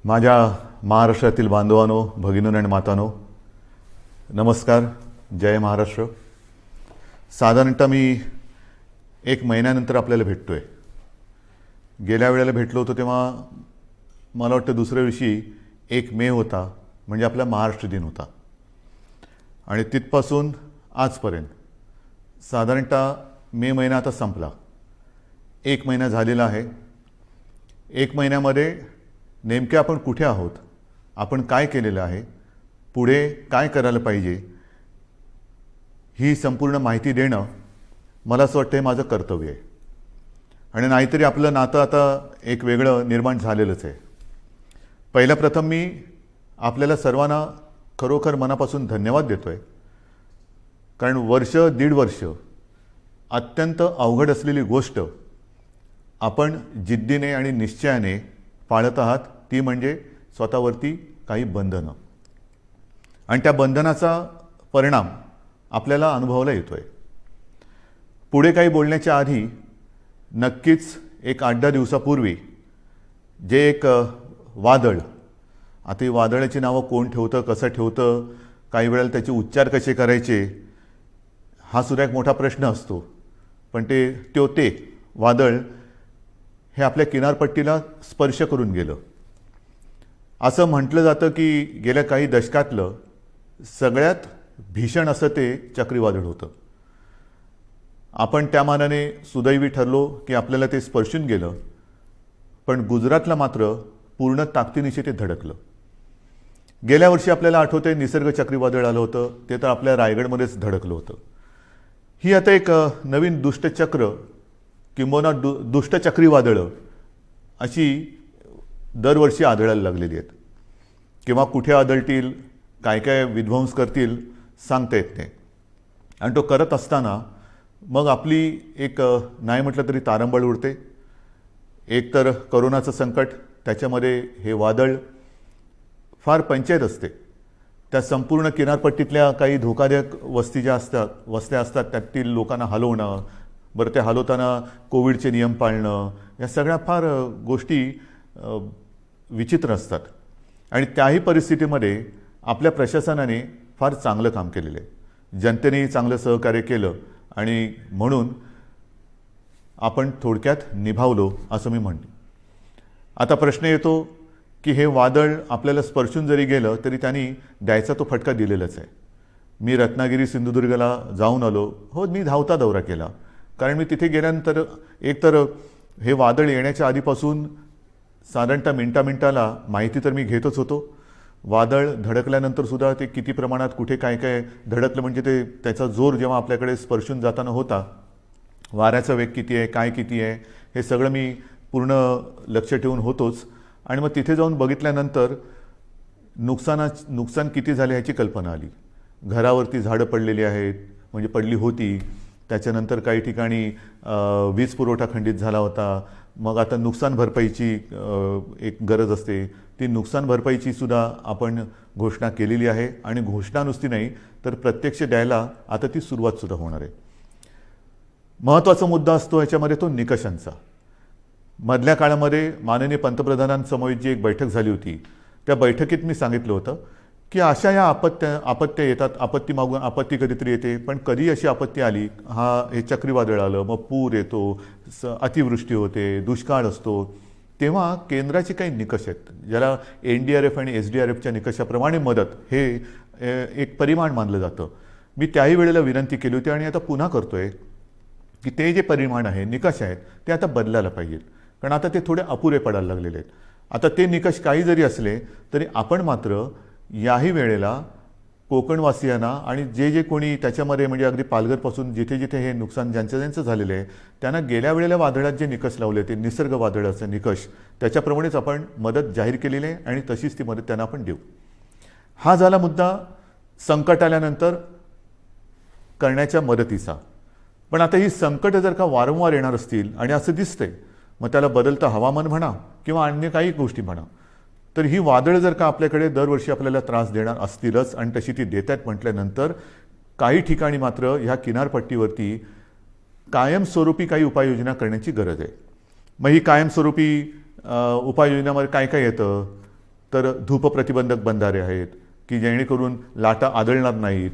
माझ्या महाराष्ट्रातील बांधवांनो, भगिनींनो आणि मातांनो, नमस्कार. जय महाराष्ट्र. साधारणतः मी एक महिन्यानंतर आपल्याला भेटतोय. गेल्या वेळेला भेटलो होतो तेव्हा मला वाटतं दुसऱ्या दिवशी 1 मे होता, म्हणजे आपला महाराष्ट्र दिन होता. आणि तिथपासून आजपर्यंत साधारणतः मे महिना आता संपला. 1 महिना झालेला आहे. 1 महिन्यामध्ये नेमके आपण कुठे आहोत, आपण काय केलेलं आहे, पुढे काय करायला पाहिजे, ही संपूर्ण माहिती देणं मला असं वाटतं हे माझं कर्तव्य आहे. आणि नाहीतरी आपलं नातं आता एक वेगळं निर्माण झालेलंच आहे. पहिल्या प्रथम मी आपल्याला सर्वांना खरोखर मनापासून धन्यवाद देतो आहे. कारण वर्ष दीड वर्ष अत्यंत अवघड असलेली गोष्ट आपण जिद्दीने आणि निश्चयाने पाळत आहात, ती म्हणजे स्वतःवरती काही बंधनं. आणि त्या बंधनाचा परिणाम आपल्याला अनुभवायला येतो आहे. पुढे काही बोलण्याच्या आधी नक्कीच एक 8-10 दिवसापूर्वी जे एक वादळ, आता ही वादळाची नावं कोण ठेवतं, कसं ठेवतं, काही वेळेला त्याचे उच्चार कसे करायचे, हा सुद्धा एक मोठा प्रश्न असतो. पण ते वादळ हे आपल्या किनारपट्टीला स्पर्श करून गेलं. असं म्हटलं जातं की गेल्या काही दशकातलं सगळ्यात भीषण असं ते चक्रीवादळ होतं. आपण त्या मानाने सुदैवी ठरलो की आपल्याला ते स्पर्शून गेलं. पण गुजरातला मात्र पूर्ण ताकदीनिशी ते धडकलं. गेल्या वर्षी आपल्याला आठवतंय निसर्ग चक्रीवादळ आलं होतं, ते तर आपल्या रायगडमध्येच धडकलं होतं. ही आता एक नवीन दुष्टचक्र किंबहुना दुष्ट चक्रीवादळं अशी दरवर्षी आढळायला लागलेली आहेत. किंवा कुठे आदळतील, काय काय विध्वंस करतील, सांगता येत नाही. आणि तो करत असताना मग आपली एक नाही म्हटलं तरी तारंबळ उडते. एक तर करोनाचं संकट, त्याच्यामध्ये हे वादळ, फार पंचायत असते. त्या संपूर्ण किनारपट्टीतल्या काही धोकादायक वस्त्या असतात त्यातील लोकांना हलवणं, बरं ते हलवताना कोविडचे नियम पाळणं, या सगळ्या फार गोष्टी विचित्र असतात. आणि त्याही परिस्थितीमध्ये आपल्या प्रशासनाने फार चांगलं काम केलेलं आहे. जनतेनेही चांगलं सहकार्य केलं आणि म्हणून आपण थोडक्यात निभावलो असं मी म्हणतो. आता प्रश्न येतो की हे वादळ आपल्याला स्पर्शून जरी गेलं तरी त्यांनी द्यायचा तो फटका दिलेलाच आहे. मी रत्नागिरी सिंधुदुर्गला जाऊन आलो. हो, मी धावता दौरा केला. कारण मी तिथे गेल्यानंतर एकतर हे वादळ येण्याच्या आधीपासून साधारणतः मिनटाला माहिती तर मी घेतच होतो. वादळ धडकल्यानंतर सुद्धा ते किती प्रमाणात कुठे काय काय धडकलं, म्हणजे त्याचा जोर जेव्हा आपल्याकडे स्पर्शून जाताना होता, वाऱ्याचा वेग किती आहे, काय किती आहे, हे सगळं मी पूर्ण लक्ष ठेवून होतोच. आणि मग तिथे जाऊन बघितल्यानंतर नुकसान किती झाले ह्याची कल्पना आली. घरावरती झाडं पडलेली आहेत, म्हणजे पडली होती. त्याच्यानंतर काही ठिकाणी वीज पुरवठा खंडित झाला होता. मग आता नुकसान भरपाईची एक गरज असते. ती नुकसान भरपाईची सुद्धा आपण घोषणा केलेली आहे. आणि घोषणा नुसती नाही तर प्रत्यक्ष द्यायला आता ती सुरुवातसुद्धा होणार आहे. महत्त्वाचा मुद्दा असतो ह्याच्यामध्ये तो निकषांचा. मधल्या काळामध्ये माननीय पंतप्रधानांसमवेत जी एक बैठक झाली होती, त्या बैठकीत मी सांगितलं होतं की अशा या आपत्त्या येतात. आपत्ती मागून आपत्ती कधीतरी येते, पण कधी अशी आपत्ती आली, हे चक्रीवादळ आलं, मग पूर येतो, अतिवृष्टी होते, दुष्काळ असतो, तेव्हा केंद्राचे काही निकष आहेत, ज्याला NDRF आणि SDRFच्या निकषाप्रमाणे मदत हे एक परिमाण मानलं जातं. मी त्याही वेळेला विनंती केली होती आणि आता पुन्हा करतोय की ते जे परिमाण आहे, निकष आहेत, ते आता बदलायला पाहिजेत. कारण आता ते थोडे अपुरे पडायला लागलेले आहेत. आता ते निकष काही जरी असले तरी आपण मात्र याही वेळेला कोकणवासियांना आणि जे कोणी त्याच्यामध्ये, म्हणजे अगदी पालघरपासून जिथे जिथे हे नुकसान ज्यांचं झालेलं आहे, त्यांना गेल्या वेळेला वादळात जे निकष लावले ते निसर्ग वादळाचे निकष, त्याच्याप्रमाणेच आपण मदत जाहीर केलेली आहे आणि तशीच ती मदत त्यांना आपण देऊ. हा झाला मुद्दा संकट आल्यानंतर करण्याच्या मदतीचा. पण आता ही संकटं जर का वारंवार येणार असतील आणि असं दिसतंय, मग त्याला बदलतं हवामान म्हणा किंवा अन्य काही गोष्टी म्हणा, तर ही वादळ जर का आपल्याकडे दरवर्षी आपल्याला त्रास देणार असतीलच आणि तशी ती देत आहेत म्हटल्यानंतर काही ठिकाणी मात्र ह्या किनारपट्टीवरती कायमस्वरूपी काही उपाययोजना करण्याची गरज आहे. मग ही कायमस्वरूपी उपाययोजनामध्ये काय काय येतं, तर धूप प्रतिबंधक बंधारे आहेत की जेणेकरून लाटा आदळणार नाहीत.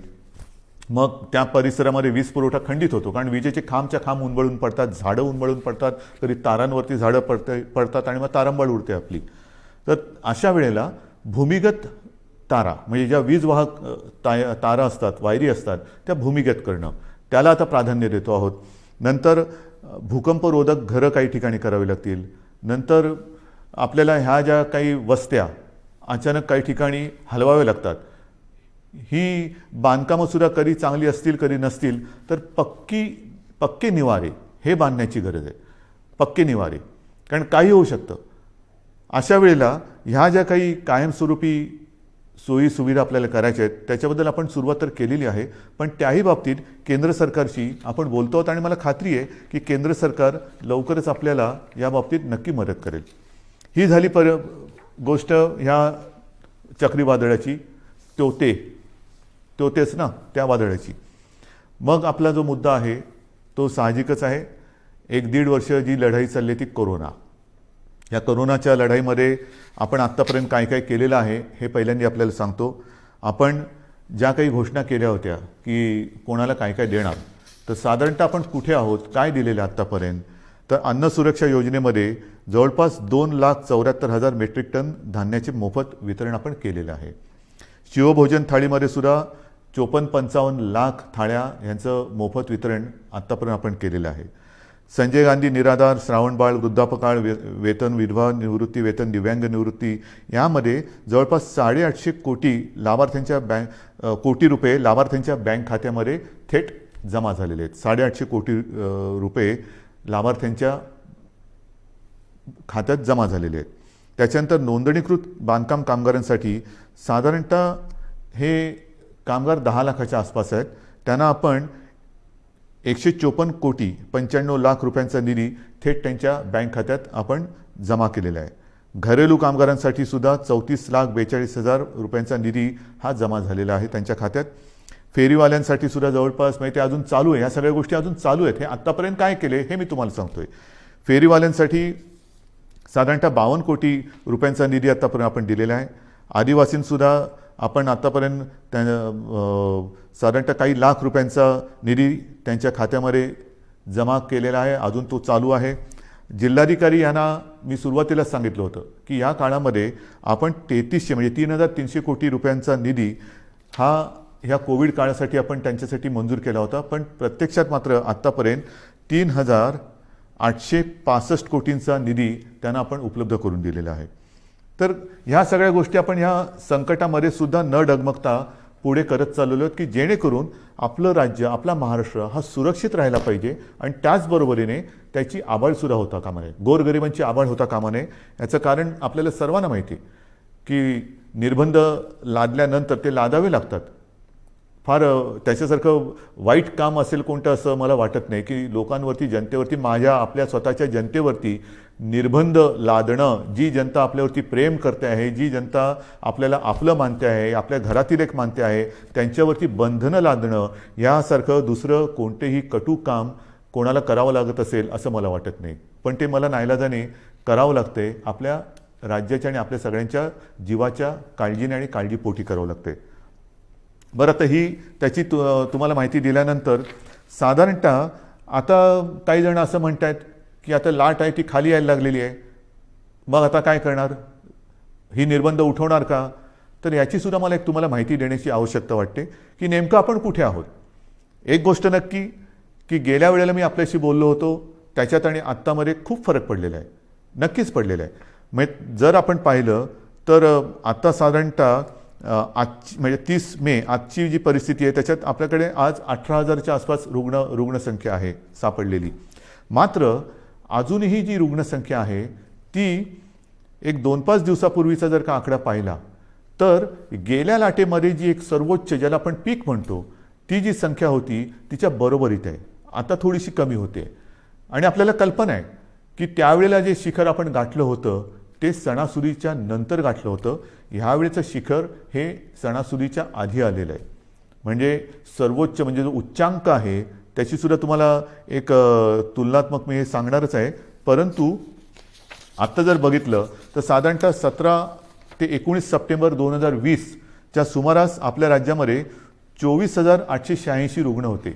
मग त्या परिसरामध्ये वीज पुरवठा खंडित होतो, कारण विजेचे खांबच्या खांब उन्मळून पडतात, झाडं उन्मळून पडतात, तरी तारांवरती झाडं पडतात आणि मग तारांबळ उडते आपली. तर अशा वेळेला भूमिगत तारा म्हणजे ज्या वीज वाहक तारा असतात, वायरी असतात, त्या भूमिगत करणं, त्याला आता प्राधान्य देतो आहोत. नंतर भूकंपरोधक घरं काही ठिकाणी करावी लागतील. नंतर आपल्याला ह्या ज्या काही वस्त्या अचानक काही ठिकाणी हलवाव्या लागतात, ही बांधकामंसुद्धा कधी चांगली असतील कधी नसतील, तर पक्के निवारे हे बांधण्याची गरज आहे. पक्के निवारे, कारण काही होऊ शकतं. अशा वेळेला ह्या ज्या काही कायमस्वरूपी सोयी सुविधा आपल्याला करायच्या आहेत त्याच्याबद्दल आपण सुरुवात तर केलेली आहे, पण त्याही बाबतीत केंद्र सरकारशी आपण बोलतो आहोत आणि मला खात्री आहे की केंद्र सरकार लवकरच आपल्याला या बाबतीत नक्की मदत करेल. ही झाली गोष्ट ह्या चक्रीवादळाची, तोतेच ना त्या वादळाची. मग आपला जो मुद्दा आहे तो साहजिकच आहे. 1-1.5 वर्ष जी लढाई चालली ती कोरोना. या कोरोनाच्या लढाईमध्ये आपण आत्तापर्यंत काय काय केलेलं आहे हे पहिल्यांदा आपल्याला सांगतो. आपण ज्या काही घोषणा केल्या होत्या की कोणाला काय काय देणार, तर साधारणतः आपण कुठे आहोत, काय दिलेलं आत्तापर्यंत, तर अन्न सुरक्षा योजनेमध्ये जवळपास 2,74,000 मेट्रिक टन धान्याचे मोफत वितरण आपण केलेलं आहे. शिवभोजन थाळीमध्ये सुद्धा 54-55 लाख थाळ्या यांचं मोफत वितरण आत्तापर्यंत आपण केलेलं आहे. संजय गांधी निराधार, श्रावणबाळ, वृद्धापकाळ वेतन, विधवा निवृत्ती वेतन, दिव्यांग निवृत्ती यामध्ये जवळपास 850 कोटी कोटी रुपये लाभार्थ्यांच्या बँक खात्यामध्ये थेट जमा झालेले आहेत. 850 कोटी रुपये लाभार्थ्यांच्या खात्यात जमा झालेले आहेत. त्याच्यानंतर नोंदणीकृत बांधकाम कामगारांसाठी साधारणतः हे कामगार 10 लाखाच्या आसपास आहेत. त्यांना आपण 154 कोटी 95 लाख रुपयांचा निधी थेट त्यांच्या बँक खात्यात आपण जमा केलेला आहे. घरेलू कामगारांसाठी सुद्धा 34,42,000 रुपयांचा निधी हा जमा झालेला आहे त्यांच्या खात्यात. फेरीवाल्यांसाठी सुद्धा जवळपास म्हणजे ते अजून चालू आहे, ह्या सगळ्या गोष्टी अजून चालू आहेत. हे आत्तापर्यंत काय केले हे मी तुम्हाला सांगतोय. फेरीवाल्यांसाठी साधारणतः 52 कोटी रुपयांचा निधी आत्तापर्यंत आपण दिलेला आहे. आदिवासींसुद्धा आपण आत्तापर्यंत साधारणतः काही लाख रुपयांचा निधी त्यांच्या खात्यामध्ये जमा केलेला आहे, अजून तो चालू आहे. जिल्हाधिकारी यांना मी सुरुवातीलाच सांगितलं होतं की या काळामध्ये आपण 3300 म्हणजे 3,300 कोटी रुपयांचा निधी हा ह्या कोविड काळासाठी आपण त्यांच्यासाठी मंजूर केला होता, पण प्रत्यक्षात मात्र आत्तापर्यंत 3,865 कोटींचा निधी त्यांना आपण उपलब्ध करून दिलेला आहे. तर ह्या सगळ्या गोष्टी आपण ह्या संकटामध्ये सुद्धा न डगमगता पुढे करत चाललेलो आहोत की जेणेकरून आपलं राज्य, आपला महाराष्ट्र हा सुरक्षित राहायला पाहिजे आणि त्याचबरोबरीने त्याची आबाळसुद्धा होता कामा नये, गोरगरिबांची आबाळ होता कामा नये. याचं कारण आपल्याला सर्वांना माहिती आहे की निर्बंध लादल्यानंतर ते लादावे लागतात. फार त्याच्यासारखं वाईट काम असेल कोणतं असं मला वाटत नाही की लोकांवरती, जनतेवरती, आपल्या स्वतःच्या जनतेवरती निर्बंध लादणं. जी जनता आपल्यावरती प्रेम करते आहे, जी जनता आपल्याला आपलं मानते आहे, आपल्या घरातील एक मानते आहे, त्यांच्यावरती बंधनं लादणं यासारखं दुसरं कोणतेही कटू काम कोणाला करावं लागत असेल असं मला वाटत नाही. पण ते मला नाईलाजाने करावं लागते. आपल्या राज्याच्या आणि आपल्या सगळ्यांच्या जीवाच्या काळजीने आणि काळजीपोटी करावं लागते. बरं, आता ही त्याची तुम्हाला माहिती दिल्यानंतर साधारणतः आता काही जण असं म्हणत आहेत की आता लाट आहे ती खाली यायला लागलेली आहे, मग आता काय करणार, ही निर्बंध उठवणार का? तर याचीसुद्धा मला एक तुम्हाला माहिती देण्याची आवश्यकता वाटते की नेमकं आपण कुठे आहोत. एक गोष्ट नक्की की गेल्या वेळेला मी आपल्याशी बोललो होतो त्याच्यात आणि आत्तामध्ये खूप फरक पडलेला आहे, नक्कीच पडलेला आहे. म्हणजे जर आपण पाहिलं तर आत्ता साधारणतः आजची म्हणजे 30 मे आजची जी परिस्थिती आहे त्याच्यात आपल्याकडे आज 18,000च्या आसपास रुग्णसंख्या आहे सापडलेली. मात्र अजूनही जी रुग्णसंख्या आहे ती एक 2-5 दिवसापूर्वीचा जर का आकडा पाहिला तर गेल्या लाटेमध्ये जी एक सर्वोच्च ज्याला आपण पीक म्हणतो ती जी संख्या होती तिच्या बरोबरीत आहे, आता थोडीशी कमी होते. आणि आपल्याला कल्पना आहे की त्यावेळेला जे शिखर आपण गाठलं होतं ते सणासुदीच्या नंतर गाठलं होतं. ह्यावेळेचं शिखर हे सणासुदीच्या आधी आलेलं आहे. म्हणजे सर्वोच्च म्हणजे जो उच्चांक आहे त्याचीसुद्धा तुम्हाला एक तुलनात्मक मी हे सांगणारच आहे. परंतु आत्ता जर बघितलं तर साधारणतः 17 ते 19 सप्टेंबर 2020च्या सुमारास आपल्या राज्यामध्ये 24,886 रुग्ण होते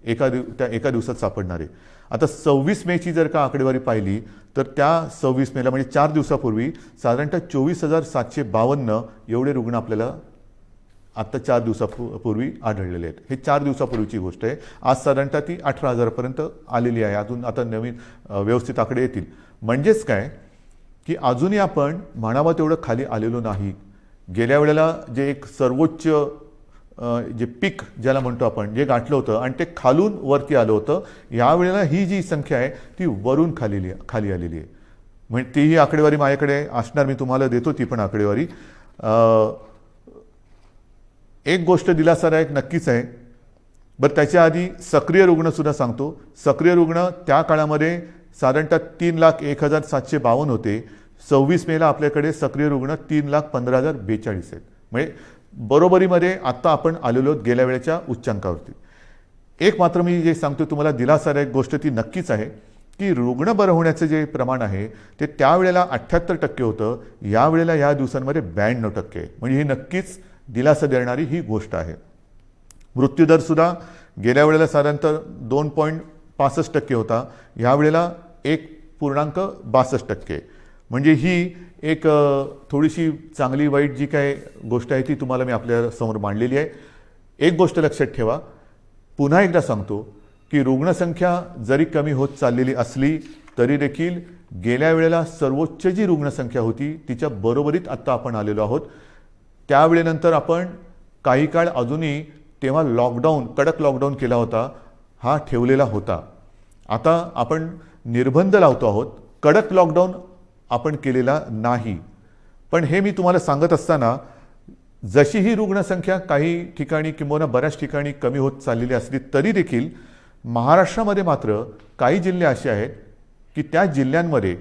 त्या एका दिवसात सापडणारे. आता 26 मेची जर का आकडेवारी पाहिली तर त्या 26 मेला म्हणजे 4 दिवसापूर्वी साधारणतः 24,752 एवढे रुग्ण आपल्याला आत्ता 4 दिवसापूर्वी आढळलेले आहेत. हे 4 दिवसापूर्वीची गोष्ट आहे. आज साधारणतः ती 18,000पर्यंत आलेली आहे. अजून आता नवीन व्यवस्थित आकडे येतील. म्हणजेच काय की अजूनही आपण म्हणावं तेवढं खाली आलेलो नाही. गेल्या वेळेला जे एक सर्वोच्च जे पीक ज्याला म्हणतो आपण जे गाठलं होतं आणि ते खालून वरती आलं होतं, यावेळेला ही जी संख्या आहे ती वरून खाली आलेली आहे. म्हणजे तीही आकडेवारी माझ्याकडे असणार, मी तुम्हाला देतो ती पण आकडेवारी. एक गोष्ट दिलासादायक नक्कीच आहे. बरं, त्याच्या आधी सक्रिय रुग्णसुद्धा सांगतो. सक्रिय रुग्ण त्या काळामध्ये साधारणतः 3,01,752 होते. 26 मेला आपल्याकडे सक्रिय रुग्ण 3,15,042 आहेत. म्हणजे बरोबरीमध्ये आत्ता आपण आलेलो आहोत गेल्या वेळेच्या उच्चांकावरती. एक मात्र मी जे सांगतो तुम्हाला दिलासादायक गोष्ट ती नक्कीच आहे की रुग्ण बरं होण्याचं जे प्रमाण आहे ते त्यावेळेला 78% होतं, यावेळेला या दिवसांमध्ये 92% आहे. म्हणजे ही नक्कीच दिलासा देणारी ही गोष्ट आहे. मृत्यूदरसुद्धा गेल्या वेळेला साधारणतः 2.65% होता, यावेळेला 1.62%. म्हणजे ही एक थोडीशी चांगली वाईट जी काय गोष्ट आहे ती तुम्हाला मी आपल्या समोर मांडलेली आहे. एक गोष्ट लक्षात ठेवा, पुन्हा एकदा सांगतो की रुग्णसंख्या जरी कमी होत चाललेली असली तरी देखील गेल्या वेळेला सर्वोच्च जी रुग्णसंख्या होती तिच्या बरोबरीत आत्ता आपण आलेलो आहोत. त्यावेळेनंतर आपण काही काळ अजूनही तेव्हा कडक लॉकडाऊन केला होता, हा ठेवलेला होता. आता आपण निर्बंध लावतो आहोत, कडक लॉकडाऊन आपण केलेला नाही. पण हे मी तुम्हाला सांगत असताना जशी ही रुग्णसंख्या काही ठिकाणी किंवा बऱ्याच ठिकाणी कमी होत चाललेली असली तरी देखील महाराष्ट्रामध्ये मात्र काही जिल्हे असे आहेत की त्या जिल्ह्यांमध्ये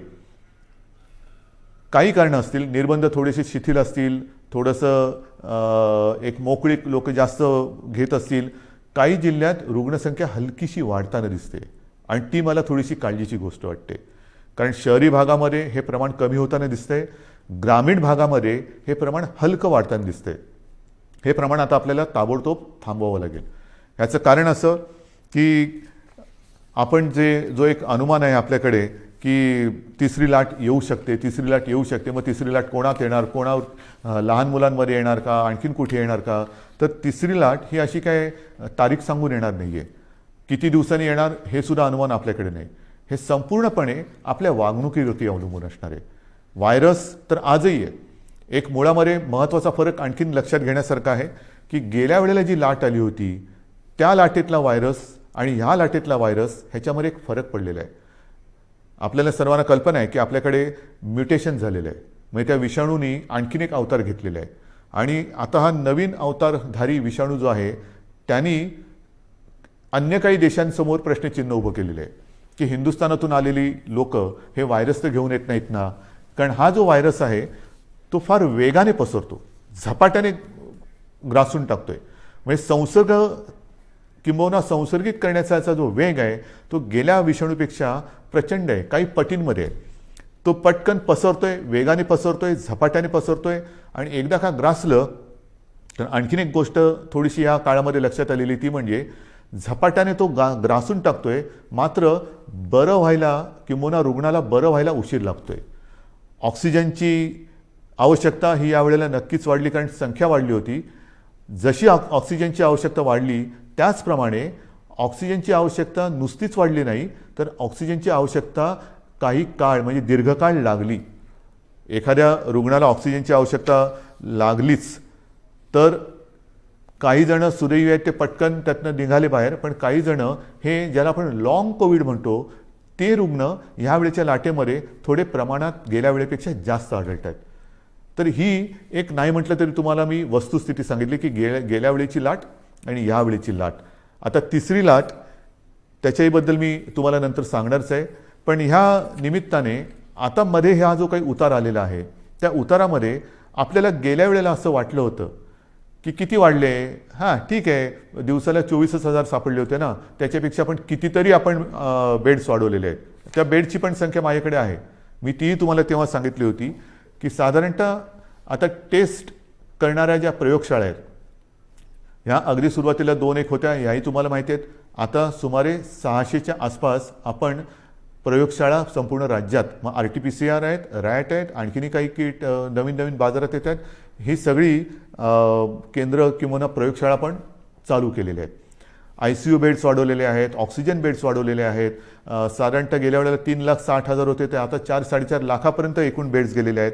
काही कारणं असतील, निर्बंध थोडेसे शिथिल असतील, थोडंसं एक मोकळीक लोक जास्त घेत असतील, काही जिल्ह्यात रुग्णसंख्या हलकीशी वाढताना दिसते आणि ती मला थोडीशी काळजीची गोष्ट वाटते. कारण शहरी भागामध्ये हे प्रमाण कमी होताना दिसतंय, ग्रामीण भागामध्ये हे प्रमाण हलकं वाढताना दिसतंय. हे प्रमाण आता आपल्याला ताबडतोब थांबवावं लागेल. ह्याचं कारण असं की आपण जो एक अनुमान आहे आपल्याकडे की तिसरी लाट येऊ शकते, मग तिसरी लाट कोणात येणार, लहान मुलांमध्ये येणार का, आणखीन कुठे येणार का, तर तिसरी लाट ही अशी काय तारीख सांगून येणार नाही आहे. किती दिवसांनी येणार हे सुद्धा अनुमान आपल्याकडे नाही. हे संपूर्णपणे आपल्या वागणुकीवरती अवलंबून असणार आहे. व्हायरस तर आजही आहे. एक मुळामध्ये महत्त्वाचा फरक आणखीन लक्षात घेण्यासारखा आहे की गेल्या वेळेला जी लाट आली होती त्या लाटेतला व्हायरस आणि ह्या लाटेतला व्हायरस ह्याच्यामध्ये एक फरक पडलेला आहे. आपल्याला सर्वांना कल्पना आहे की आपल्याकडे म्युटेशन झालेलं आहे, म्हणजे त्या विषाणूंनी आणखीन एक अवतार घेतलेला आहे. आणि आता हा नवीन अवतारधारी विषाणू जो आहे त्यांनी अन्य काही देशांसमोर प्रश्नचिन्ह उभं केलेलं आहे की हिंदुस्थानातून आलेली लोक हे व्हायरस तर घेऊन येत नाहीत ना. कारण हा जो व्हायरस आहे तो फार वेगाने पसरतो, झपाट्याने ग्रासून टाकतोय. म्हणजे संसर्गित करण्याचा जो वेग आहे तो गेल्या विषाणूपेक्षा प्रचंड आहे, काही पटींमध्ये आहे. तो पटकन पसरतोय, वेगाने पसरतोय, झपाट्याने पसरतोय. आणि एकदा का ग्रासलं तर आणखीन एक गोष्ट थोडीशी या काळामध्ये लक्षात आलेली ती म्हणजे झपाट्याने तो ग्रासून टाकतोय, मात्र बरं व्हायला किंवा रुग्णाला बरं व्हायला उशीर लागतोय. ऑक्सिजनची आवश्यकता ही यावेळेला नक्कीच वाढली, कारण संख्या वाढली होती. जशी ऑक्सिजनची आवश्यकता वाढली त्याचप्रमाणे ऑक्सिजनची आवश्यकता नुसतीच वाढली नाही, तर ऑक्सिजनची आवश्यकता काही काळ म्हणजे दीर्घकाळ लागली. एखाद्या रुग्णाला ऑक्सिजनची आवश्यकता लागलीच तर काही जण सुदैवी आहेत ते पटकन त्यातनं निघाले बाहेर, पण काही जण हे ज्याला आपण लॉंग कोविड म्हणतो ते रुग्ण ह्यावेळेच्या लाटेमध्ये थोडे प्रमाणात गेल्या वेळेपेक्षा जास्त आढळत आहेत. तर ही एक नाही म्हटलं तरी तुम्हाला मी वस्तुस्थिती सांगितली की गेल्या वेळेची लाट आणि ह्या वेळेची लाट. आता तिसरी लाट त्याच्याबद्दल मी तुम्हाला नंतर सांगणारच आहे. पण ह्या निमित्ताने आता मध्ये हा जो काही उतार आलेला आहे त्या उतारामध्ये आपल्याला गेल्या वेळेला असं वाटलं होतं की किती वाढले, हां ठीक आहे दिवसाला 24,000 सापडले होते ना, त्याच्यापेक्षा पण कितीतरी आपण बेड्स वाढवलेले आहेत. त्या बेडची पण संख्या माझ्याकडे आहे, मी तीही तुम्हाला तेव्हा सांगितली होती की साधारणतः आता टेस्ट करणाऱ्या ज्या प्रयोगशाळा आहेत ह्या अगदी सुरुवातीला 2-1 होत्या, ह्याही तुम्हाला माहिती आहेत. आता सुमारे 600च्या आसपास आपण प्रयोगशाळा संपूर्ण राज्यात, मग RT-PCR आहेत, रॅट आहेत, आणखीनही काही किट नवीन नवीन बाजारात येत आहेत. ही सगळी केंद्र किंवा प्रयोगशाळा पण चालू केलेल्या आहेत. ICU बेड्स वाढवलेले आहेत, ऑक्सिजन बेड्स वाढवलेले आहेत. साधारणतः गेल्या वेळेला 3,60,000 होते, ते आता 4-4.5 लाखापर्यंत एकूण बेड्स गेलेले आहेत.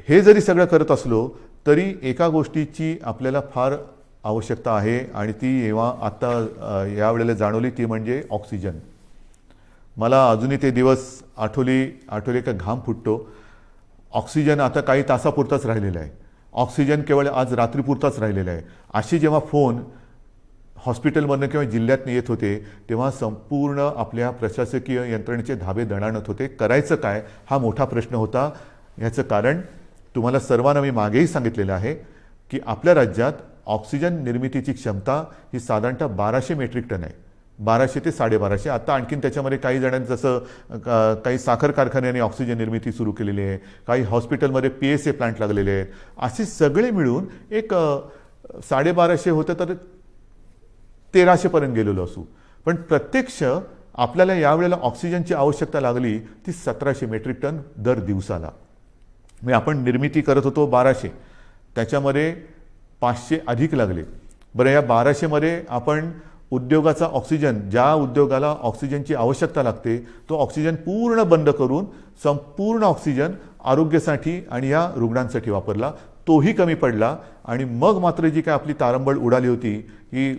हे जरी सगळं करत असलो तरी एका गोष्टीची आपल्याला फार आवश्यकता आहे आणि ती जेव्हा आता यावेळेला जाणवली ती म्हणजे ऑक्सिजन. मला अजूनही ते दिवस आठवले का घाम फुटतो. ऑक्सिजन आता काही तासापुरताच राहिलेला आहे. ऑक्सिजन केवळ आज रात्रीपुरताच राहिलेला आहे. अशी जेव्हा फोन हॉस्पिटलमधनं किंवा जिल्ह्यातनं येत होते तेव्हा संपूर्ण आपल्या प्रशासकीय यंत्रणेचे धाबे दणाणत होते. करायचं काय हा मोठा प्रश्न होता. ह्याचं कारण तुम्हाला सर्वांना मी मागेही सांगितलेलं आहे की आपल्या राज्यात ऑक्सिजन निर्मितीची क्षमता ही साधारणतः 1200 मेट्रिक टन आहे. 1200 ते 1250. आता आणखीन त्याच्यामध्ये काही जणांनी जसं काही साखर कारखान्याने ऑक्सिजन निर्मिती सुरू केलेली आहे, काही हॉस्पिटलमध्ये PSA प्लांट लागलेले आहेत. असे सगळे मिळून एक 1250 होतं तर 1300पर्यंत गेलेलो असू. पण प्रत्यक्ष आपल्याला यावेळेला ऑक्सिजनची आवश्यकता लागली ती 1700 मेट्रिक टन दर दिवसाला. मी आपण निर्मिती करत होतो 1200, त्याच्यामध्ये 500 अधिक लागले. बरं, या 1200मध्ये आपण उद्योगाचा ऑक्सिजन, ज्या उद्योगाला ऑक्सिजनची आवश्यकता लागते तो ऑक्सिजन पूर्ण बंद करून संपूर्ण ऑक्सिजन आरोग्यासाठी आणि या रुग्णांसाठी वापरला. तोही कमी पडला आणि मग मात्र जी काय आपली तारंबळ उडाली होती की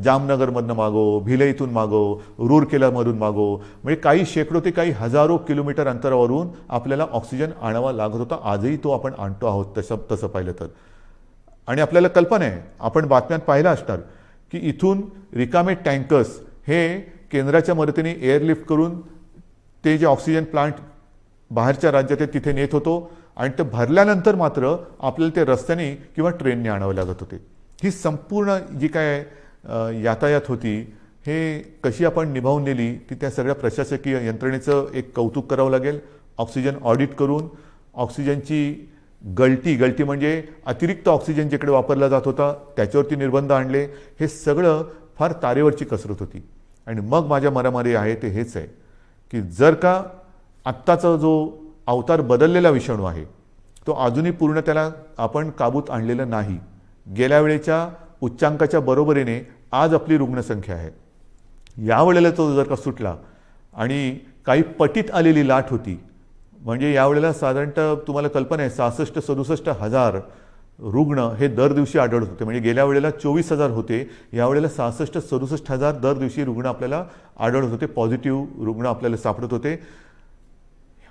जामनगरमधनं मागो, भिलईतून मागो, रूरकेलामधून मागो, म्हणजे काही शेकडो ते काही हजारो किलोमीटर अंतरावरून आपल्याला ऑक्सिजन आणावा लागत होता. आजही तो आपण आणतो आहोत तसं पाहिलं तर. आणि आपल्याला कल्पना आहे, आपण बातम्यात पाहिलं असणार की इथून रिकामे टँकर्स हे केंद्राच्या मदतीने एअरलिफ्ट करून ते जे ऑक्सिजन प्लांट बाहेरच्या राज्यात आहे तिथे नेत होतो आणि ते भरल्यानंतर मात्र आपल्याला ते रस्त्याने किंवा ट्रेनने आणावं लागत होते. ही संपूर्ण जी काय यातायात होती हे कशी आपण निभावून नेली ती त्या सगळ्या प्रशासकीय यंत्रणेचं एक कौतुक करावं लागेल. ऑक्सिजन ऑडिट करून ऑक्सिजनची गळती म्हणजे अतिरिक्त ऑक्सिजन जिकडे वापरला जात होता त्याच्यावरती निर्बंध आणले. हे सगळं फार तारेवरची कसरत होती. आणि मग माझ्या मनामध्ये आहे ते हेच आहे की जर का आत्ताचा जो अवतार बदललेला विषाणू आहे तो अजूनही पूर्ण त्याला आपण काबूत आणलेला नाही. गेल्या वेळेच्या उच्चांकाच्या बरोबरीने आज आपली रुग्णसंख्या आहे. यावेळेला तो जर का सुटला आणि काही पटीत आलेली लाट होती, म्हणजे यावेळेला साधारणतः तुम्हाला कल्पना आहे 66-67 हजार रुग्ण हे दर दिवशी आढळत होते. म्हणजे गेल्या वेळेला 24,000 होते, यावेळेला 66-67 हजार दर दिवशी रुग्ण आपल्याला आढळत होते, पॉझिटिव्ह रुग्ण आपल्याला सापडत होते.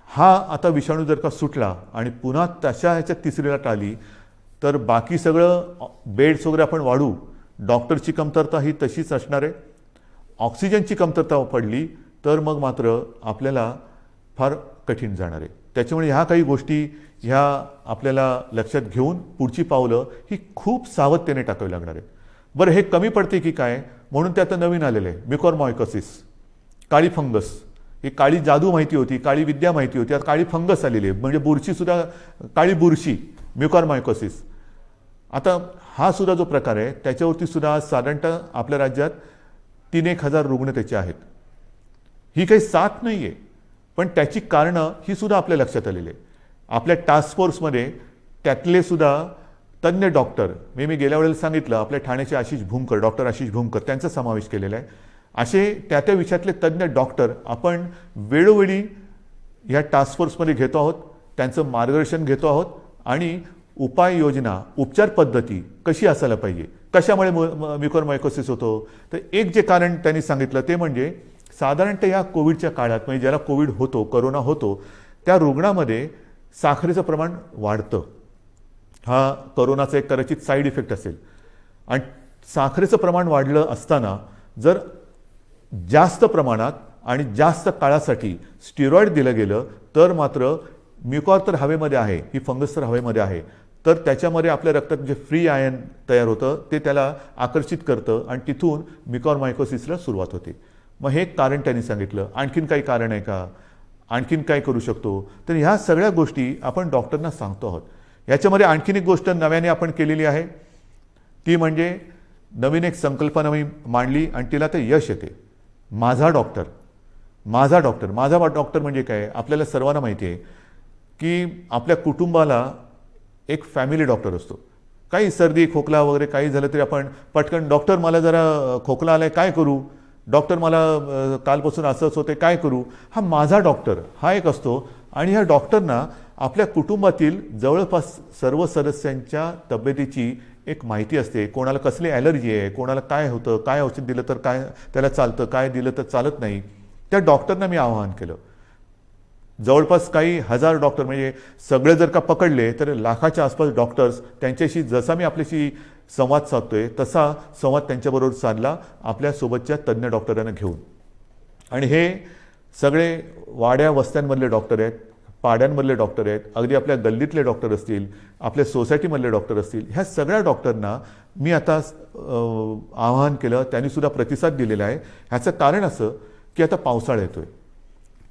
हा आता विषाणू जर का सुटला आणि पुन्हा तशा ह्याच्यात तिसरी लाट आली तर बाकी सगळं बेड्स वगैरे आपण वाढू, डॉक्टरची कमतरता ही तशीच असणार आहे. ऑक्सिजनची कमतरता पडली तर मग मात्र आपल्याला फार कठीण जाणार आहे. त्याच्यामुळे ह्या काही गोष्टी ह्या आपल्याला लक्षात घेऊन पुढची पावलं ही खूप सावधतेने टाकावी लागणार आहे. बरं, हे कमी पडते की काय म्हणून ते आता नवीन आलेलं आहे म्युकॉरमायकोसिस, काळी फंगस. ही काळी जादू माहिती होती, काळी विद्या माहिती होती, आता काळी फंगस आलेली आहे. म्हणजे बुरशीसुद्धा, काळी बुरशी, म्युकॉरमायकोसिस. आता हा सुद्धा जो प्रकार आहे त्याच्यावरती सुद्धा आज साधारणतः आपल्या राज्यात 3-1 हजार रुग्ण त्याचे आहेत. ही काही साथ नाही आहे, पण त्याची कारणं ही सुद्धा आपल्या लक्षात आलेली आहे. आपल्या टास्क फोर्समध्ये त्यातले सुद्धा तज्ज्ञ डॉक्टर, मी गेल्या वेळेला सांगितलं आपल्या ठाण्याचे आशिष भूमकर, डॉक्टर आशिष भूमकर, त्यांचा समावेश केलेला आहे. असे त्या विषयातले तज्ज्ञ डॉक्टर आपण वेळोवेळी ह्या टास्क फोर्समध्ये घेतो आहोत, त्यांचं मार्गदर्शन घेतो आहोत आणि उपाययोजना, उपचार पद्धती कशी असायला पाहिजे, कशामुळे म्युकॉरमायकोसिस होतो. तर एक जे कारण त्यांनी सांगितलं ते म्हणजे साधारणतः या कोविडच्या काळात, म्हणजे ज्याला कोविड होतो, करोना होतो, त्या रुग्णामध्ये साखरेचं प्रमाण वाढतं. हा करोनाचा एक कदाचित साईड इफेक्ट असेल. आणि साखरेचं प्रमाण वाढलं असताना जर जास्त प्रमाणात आणि जास्त काळासाठी स्टिरॉइड दिलं गेलं तर मात्र म्युकॉर तर हवेमध्ये आहे, ही फंगस तर हवेमध्ये आहे, तर त्याच्यामध्ये आपल्या रक्तात जे फ्री आयन तयार होतं ते त्याला आकर्षित करतं आणि तिथून म्युकॉरमायकोसिसला सुरुवात होते. मग हे कारण त्यांनी सांगितलं. आणखीन काही कारण आहे का? आणखीन काय करू शकतो. तर ह्या सगळ्या गोष्टी आपण डॉक्टरना सांगतो आहोत. याच्यामध्ये आणखीन एक गोष्ट नव्याने आपण केलेली आहे, ती म्हणजे नवीन एक संकल्पना मी मांडली आणि तिला ते यश येते. माझा डॉक्टर. माझा डॉक्टर. माझा डॉक्टर म्हणजे काय, आपल्याला सर्वांना माहिती आहे की आपल्या कुटुंबाला एक फॅमिली डॉक्टर असतो. काही सर्दी खोकला वगैरे काही झालं तरी आपण पटकन, डॉक्टर मला जरा खोकला आलाय काय करू, डॉक्टर मला कालपासून असंच होते काय करू. हा माझा डॉक्टर हा एक असतो. आणि ह्या डॉक्टरना आपल्या कुटुंबातील जवळपास सर्व सदस्यांच्या तब्येतीची एक माहिती असते. कोणाला कसली ॲलर्जी आहे, कोणाला काय होतं, काय औषध दिलं तर काय त्याला चालतं, काय दिलं तर चालत नाही. त्या डॉक्टरना मी आवाहन केलं. जवळपास काही हजार डॉक्टर, म्हणजे सगळे जर का पकडले तर लाखाच्या आसपास डॉक्टर्स, त्यांच्याशी जसा मी आपल्याशी संवाद साधतोय तसा संवाद त्यांच्याबरोबर साधला आपल्यासोबतच्या तज्ज्ञ डॉक्टरांना घेऊन. आणि हे सगळे वाड्या वस्त्यांमधले डॉक्टर आहेत, पाड्यांमधले डॉक्टर आहेत, अगदी आपल्या गल्लीतले डॉक्टर असतील, आपल्या सोसायटीमधले डॉक्टर असतील. ह्या सगळ्या डॉक्टरना मी आता आवाहन केलं. त्यांनीसुद्धा प्रतिसाद दिलेला आहे. ह्याचं कारण असं की आता पावसाळा येतो आहे.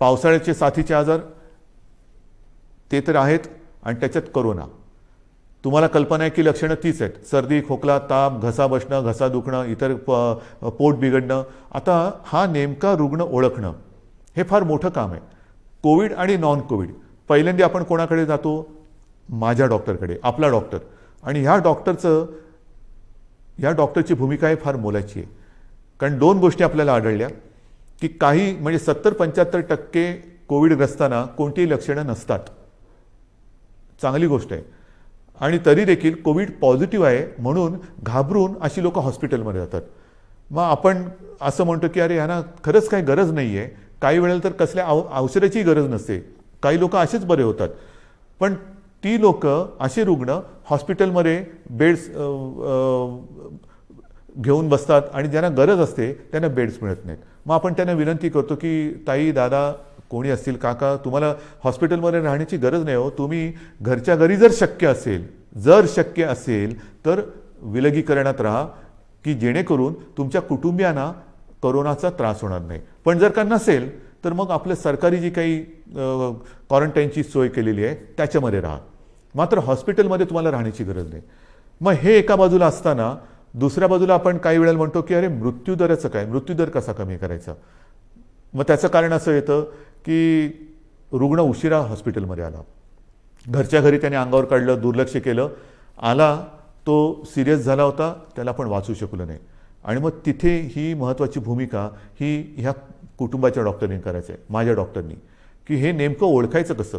पावसाळ्याचे साथीचे आजार ते तर आहेत आणि त्याच्यात करोना. तुम्हाला कल्पना आहे की लक्षणं तीच आहेत. सर्दी खोकला ताप, घसा बसणं, घसा दुखणं, इतर पोट बिघडणं. आता हा नेमका रुग्ण ओळखणं हे फार मोठं काम आहे. कोविड आणि नॉन कोविड. पहिल्यांदा आपण कोणाकडे जातो, माझ्या डॉक्टरकडे, आपला डॉक्टर. आणि ह्या डॉक्टरची भूमिका आहे फार मोलाची आहे. कारण दोन गोष्टी आपल्याला आढळल्या की काही म्हणजे 70-75% कोविडग्रस्तांना कोणतीही लक्षणं नसतात. चांगली गोष्ट आहे. आणि तरी देखील कोविड पॉझिटिव्ह आहे म्हणून घाबरून अशी लोक हॉस्पिटलमध्ये जातात. मग आपण असं म्हणतो की अरे यांना खरंच काही गरज नाही आहे. काही वेळेला तर कसल्या औषधाची गरज नसते. काही लोक असेच बरे होतात. पण ती लोक, असे रुग्ण हॉस्पिटलमध्ये बेड्स घेऊन बसतात आणि ज्यांना गरज असते त्यांना बेड्स मिळत नाहीत. मग आपण त्यांना विनंती करतो की ताई, दादा, कोणी असतील, काका, तुम्हाला हॉस्पिटलमध्ये राहण्याची गरज नाही हो. तुम्ही घरच्या घरी जर शक्य असेल तर विलगीकरणात राहा की जेणेकरून तुमच्या कुटुंबियांना कोरोनाचा त्रास होणार नाही. पण जर का नसेल तर मग आपलं सरकारी जी काही क्वारंटाईनची सोय केलेली आहे त्याच्यामध्ये राहा. मात्र हॉस्पिटलमध्ये तुम्हाला राहण्याची गरज नाही. मग हे एका बाजूला असताना दुसऱ्या बाजूला आपण काही वेळेला म्हणतो की अरे मृत्यूदराचं काय, मृत्यूदर कसा कमी करायचा. मग त्याचं कारण असं येतं की रुग्ण उशिरा हॉस्पिटलमध्ये आला, घरच्या घरी त्याने अंगावर काढलं, दुर्लक्ष केलं, आला तो सिरियस झाला होता, त्याला आपण वाचू शकलो नाही. आणि मग तिथे ही महत्त्वाची भूमिका ही ह्या कुटुंबाच्या डॉक्टरनी करायचं आहे, माझ्या डॉक्टरनी, की हे नेमकं ओळखायचं कसं.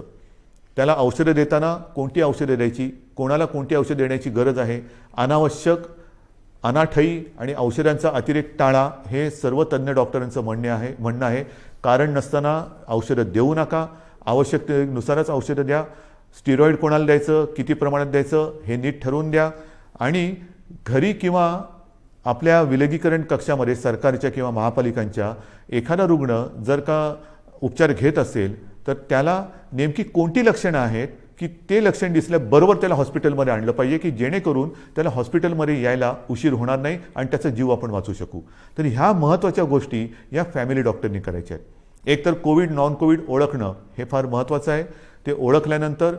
त्याला औषधं देताना कोणती औषधं द्यायची, कोणाला कोणती औषधं देण्याची गरज आहे, अनावश्यक अनाठई आणि औषधांचा अतिरेक टाळा, हे सर्व तज्ज्ञ डॉक्टरांचं म्हणणं आहे. कारण नसताना औषधं देऊ नका, आवश्यकतेनुसारच औषधं द्या. स्टिरॉइड कोणाला द्यायचं, किती प्रमाणात द्यायचं हे नीट ठरवून द्या. आणि घरी किंवा आपल्या विलगीकरण कक्षामध्ये सरकारच्या किंवा महापालिकांच्या एखादा रुग्ण जर का उपचार घेत असेल तर त्याला नेमकी कोणती लक्षणं आहेत की ते लक्षण दिसल्याबरोबर त्याला हॉस्पिटलमध्ये आणलं पाहिजे की जेणेकरून त्याला हॉस्पिटलमध्ये यायला उशीर होणार नाही आणि त्याचा जीव आपण वाचू शकू. तर ह्या महत्त्वाच्या गोष्टी या फॅमिली डॉक्टरनी करायच्या आहेत. एकतर कोविड नॉन कोविड ओळखणं हे फार महत्त्वाचं आहे. ते ओळखल्यानंतर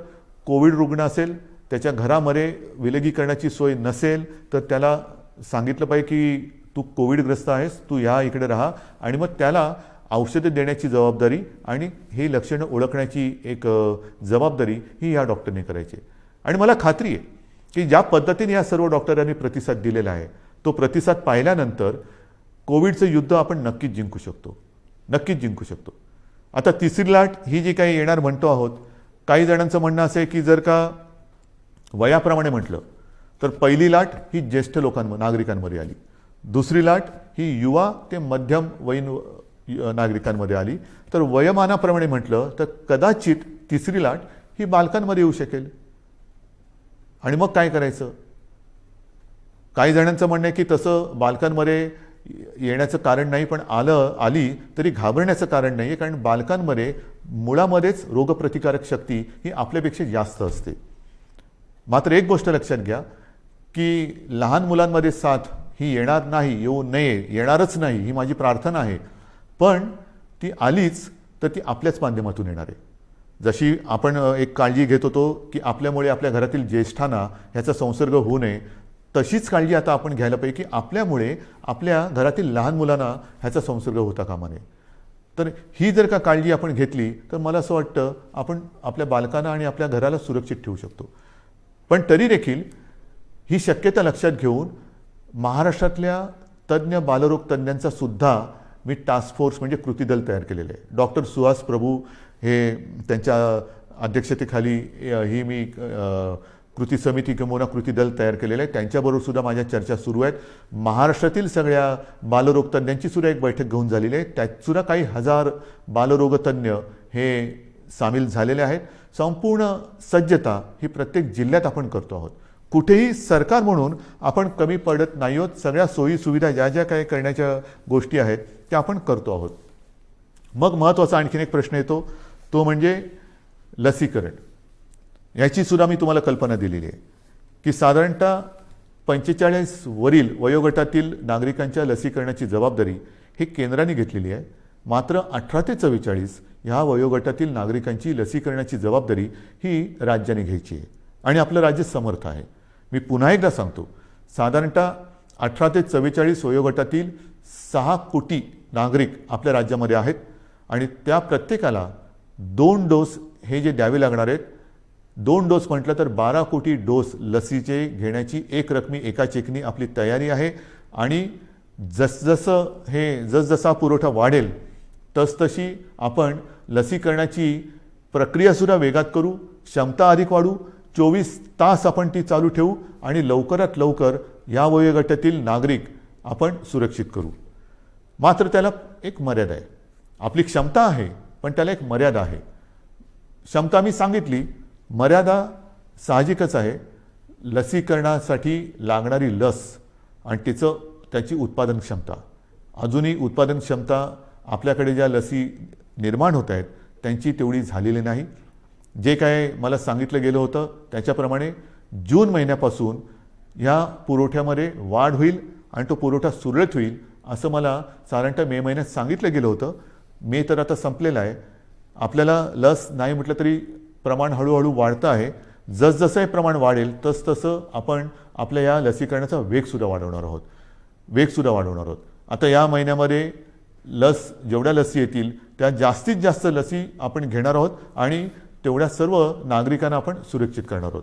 कोविड रुग्ण असेल, त्याच्या घरामध्ये विलगीकरणाची सोय नसेल तर त्याला सांगितलं पाहिजे की तू कोविडग्रस्त आहेस, तू या इकडे राहा. आणि मग त्याला औषधं देण्याची जबाबदारी आणि ही लक्षणं ओळखण्याची एक जबाबदारी ही या डॉक्टरने करायची. आणि मला खात्री आहे की ज्या पद्धतीने या सर्व डॉक्टरांनी प्रतिसाद दिलेला आहे तो प्रतिसाद पाहिल्यानंतर कोविडचं युद्ध आपण नक्कीच जिंकू शकतो. आता तिसरी लाट ही जी काही येणार म्हणतो आहोत, काही जणांचं म्हणणं असं आहे की जर का वयाप्रमाणे म्हटलं तर पहिली लाट ही ज्येष्ठ नागरिकांमध्ये आली, दुसरी लाट ही युवा ते मध्यम वयीन नागरिकांमध्ये आली, तर वयोमानाप्रमाणे म्हटलं तर कदाचित तिसरी लाट ही बालकांमध्ये येऊ शकेल. आणि मग काय करायचं. काही जणांचं म्हणणं आहे की तसं बालकांमध्ये येण्याचं कारण नाही, पण आली तरी घाबरण्याचं कारण नाही आहे, कारण बालकांमध्ये मुळामध्येच रोगप्रतिकारक शक्ती ही आपल्यापेक्षा जास्त असते. मात्र एक गोष्ट लक्षात घ्या की लहान मुलांमध्ये साथ ही येणार नाही, येऊ नये, येणारच नाही ही माझी प्रार्थना आहे. पण ती आलीच तर ती आपल्याच माध्यमातून येणार आहे. जशी आपण एक काळजी घेत होतो की आपल्यामुळे आपल्या घरातील ज्येष्ठांना ह्याचा संसर्ग होऊ नये, तशीच काळजी आता आपण घ्यायला पाहिजे की आपल्यामुळे आपल्या घरातील लहान मुलांना ह्याचा संसर्ग होता कामा नये. तर ही जर का काळजी आपण घेतली तर मला असं वाटतं आपण आपल्या बालकांना आणि आपल्या घराला सुरक्षित ठेवू शकतो. पण तरी देखील ही शक्यता लक्षात घेऊन महाराष्ट्रातल्या तज्ज्ञ बालरोग तज्ज्ञांचा सुद्धा मी टास्क फोर्स म्हणजे कृती दल तयार केलेलं आहे. डॉक्टर सुहास प्रभू हे त्यांच्या अध्यक्षतेखाली ही मी कृती समिती किंवा कृती दल तयार केलेलं आहे. त्यांच्याबरोबर सुद्धा माझ्या चर्चा सुरू आहेत. महाराष्ट्रातील सगळ्या बालरोग तज्ज्ञांची सुद्धा एक बैठक घेऊन झालेली आहे. त्यात सुद्धा काही हजार बालरोगतज्ञ हे सामील झालेले आहेत. संपूर्ण सज्जता ही प्रत्येक जिल्ह्यात आपण करतो आहोत. कुठेही सरकार म्हणून आपण कमी पडत नाही आहोत. सगळ्या सोयी सुविधा ज्या ज्या काही करण्याच्या गोष्टी आहेत त्या आपण करतो आहोत. मग महत्त्वाचा आणखीन एक प्रश्न येतो, तो म्हणजे लसीकरण. याची सुद्धा मी तुम्हाला कल्पना दिलेली आहे की साधारणतः 45 वरील वयोगटातील नागरिकांच्या लसीकरणाची जबाबदारी ही केंद्राने घेतलेली आहे. मात्र 18 ते 44 ह्या वयोगटातील नागरिकांची लसीकरणाची जबाबदारी ही राज्याने घ्यायची आहे आणि आपलं राज्य समर्थ आहे. मी पुन्हा एकदा सांगतो, साधारणतः 18 ते 44 वयोगटातील 6 कोटी नागरिक आपल्या राज्यामध्ये आहेत आणि त्या प्रत्येकाला 2 डोस हे जे द्यावे लागणार आहेत, 2 डोस म्हटलं तर 12 कोटी डोस लसीचे घेण्याची एक रकमी एका चेकनी आपली तयारी आहे. आणि जसजसा पुरवठा वाढेल तसतशी आपण लसीकरणाची प्रक्रियासुद्धा वेगात करू, क्षमता अधिक वाढू, 24 तास आपण ती चालू ठेवू आणि लवकरात लवकर या वयोगटातील नागरिक आपण सुरक्षित करू. मात्र त्याला एक मर्यादा आहे. आपली क्षमता आहे पण त्याला एक मर्यादा आहे. क्षमता मी सांगितली, मर्यादा साहजिकच आहे. लसीकरणासाठी लागणारी लस आणि त्याची उत्पादन क्षमता, अजूनही उत्पादन क्षमता आपल्याकडे ज्या लसी निर्माण होत आहेत त्यांची तेवढी झालेली नाही. जे काय मला सांगितलं गेलं होतं त्याच्याप्रमाणे जून महिन्यापासून ह्या पुरवठ्यामध्ये वाढ होईल आणि तो पुरवठा सुरळीत होईल असं मला साधारणतः मे महिन्यात सांगितलं गेलं होतं. मे तर आता संपलेला आहे. आपल्याला लस नाही म्हटलं तरी प्रमाण हळूहळू वाढतं आहे. जसजसं हे प्रमाण वाढेल तसतसं आपण आपल्या या लसीकरणाचा वेगसुद्धा वाढवणार आहोत. आता या महिन्यामध्ये जेवढ्या लसी येतील त्या जास्तीत जास्त लसी आपण घेणार आहोत आणि तेवढ्या सर्व नागरिकांना आपण सुरक्षित करणार आहोत.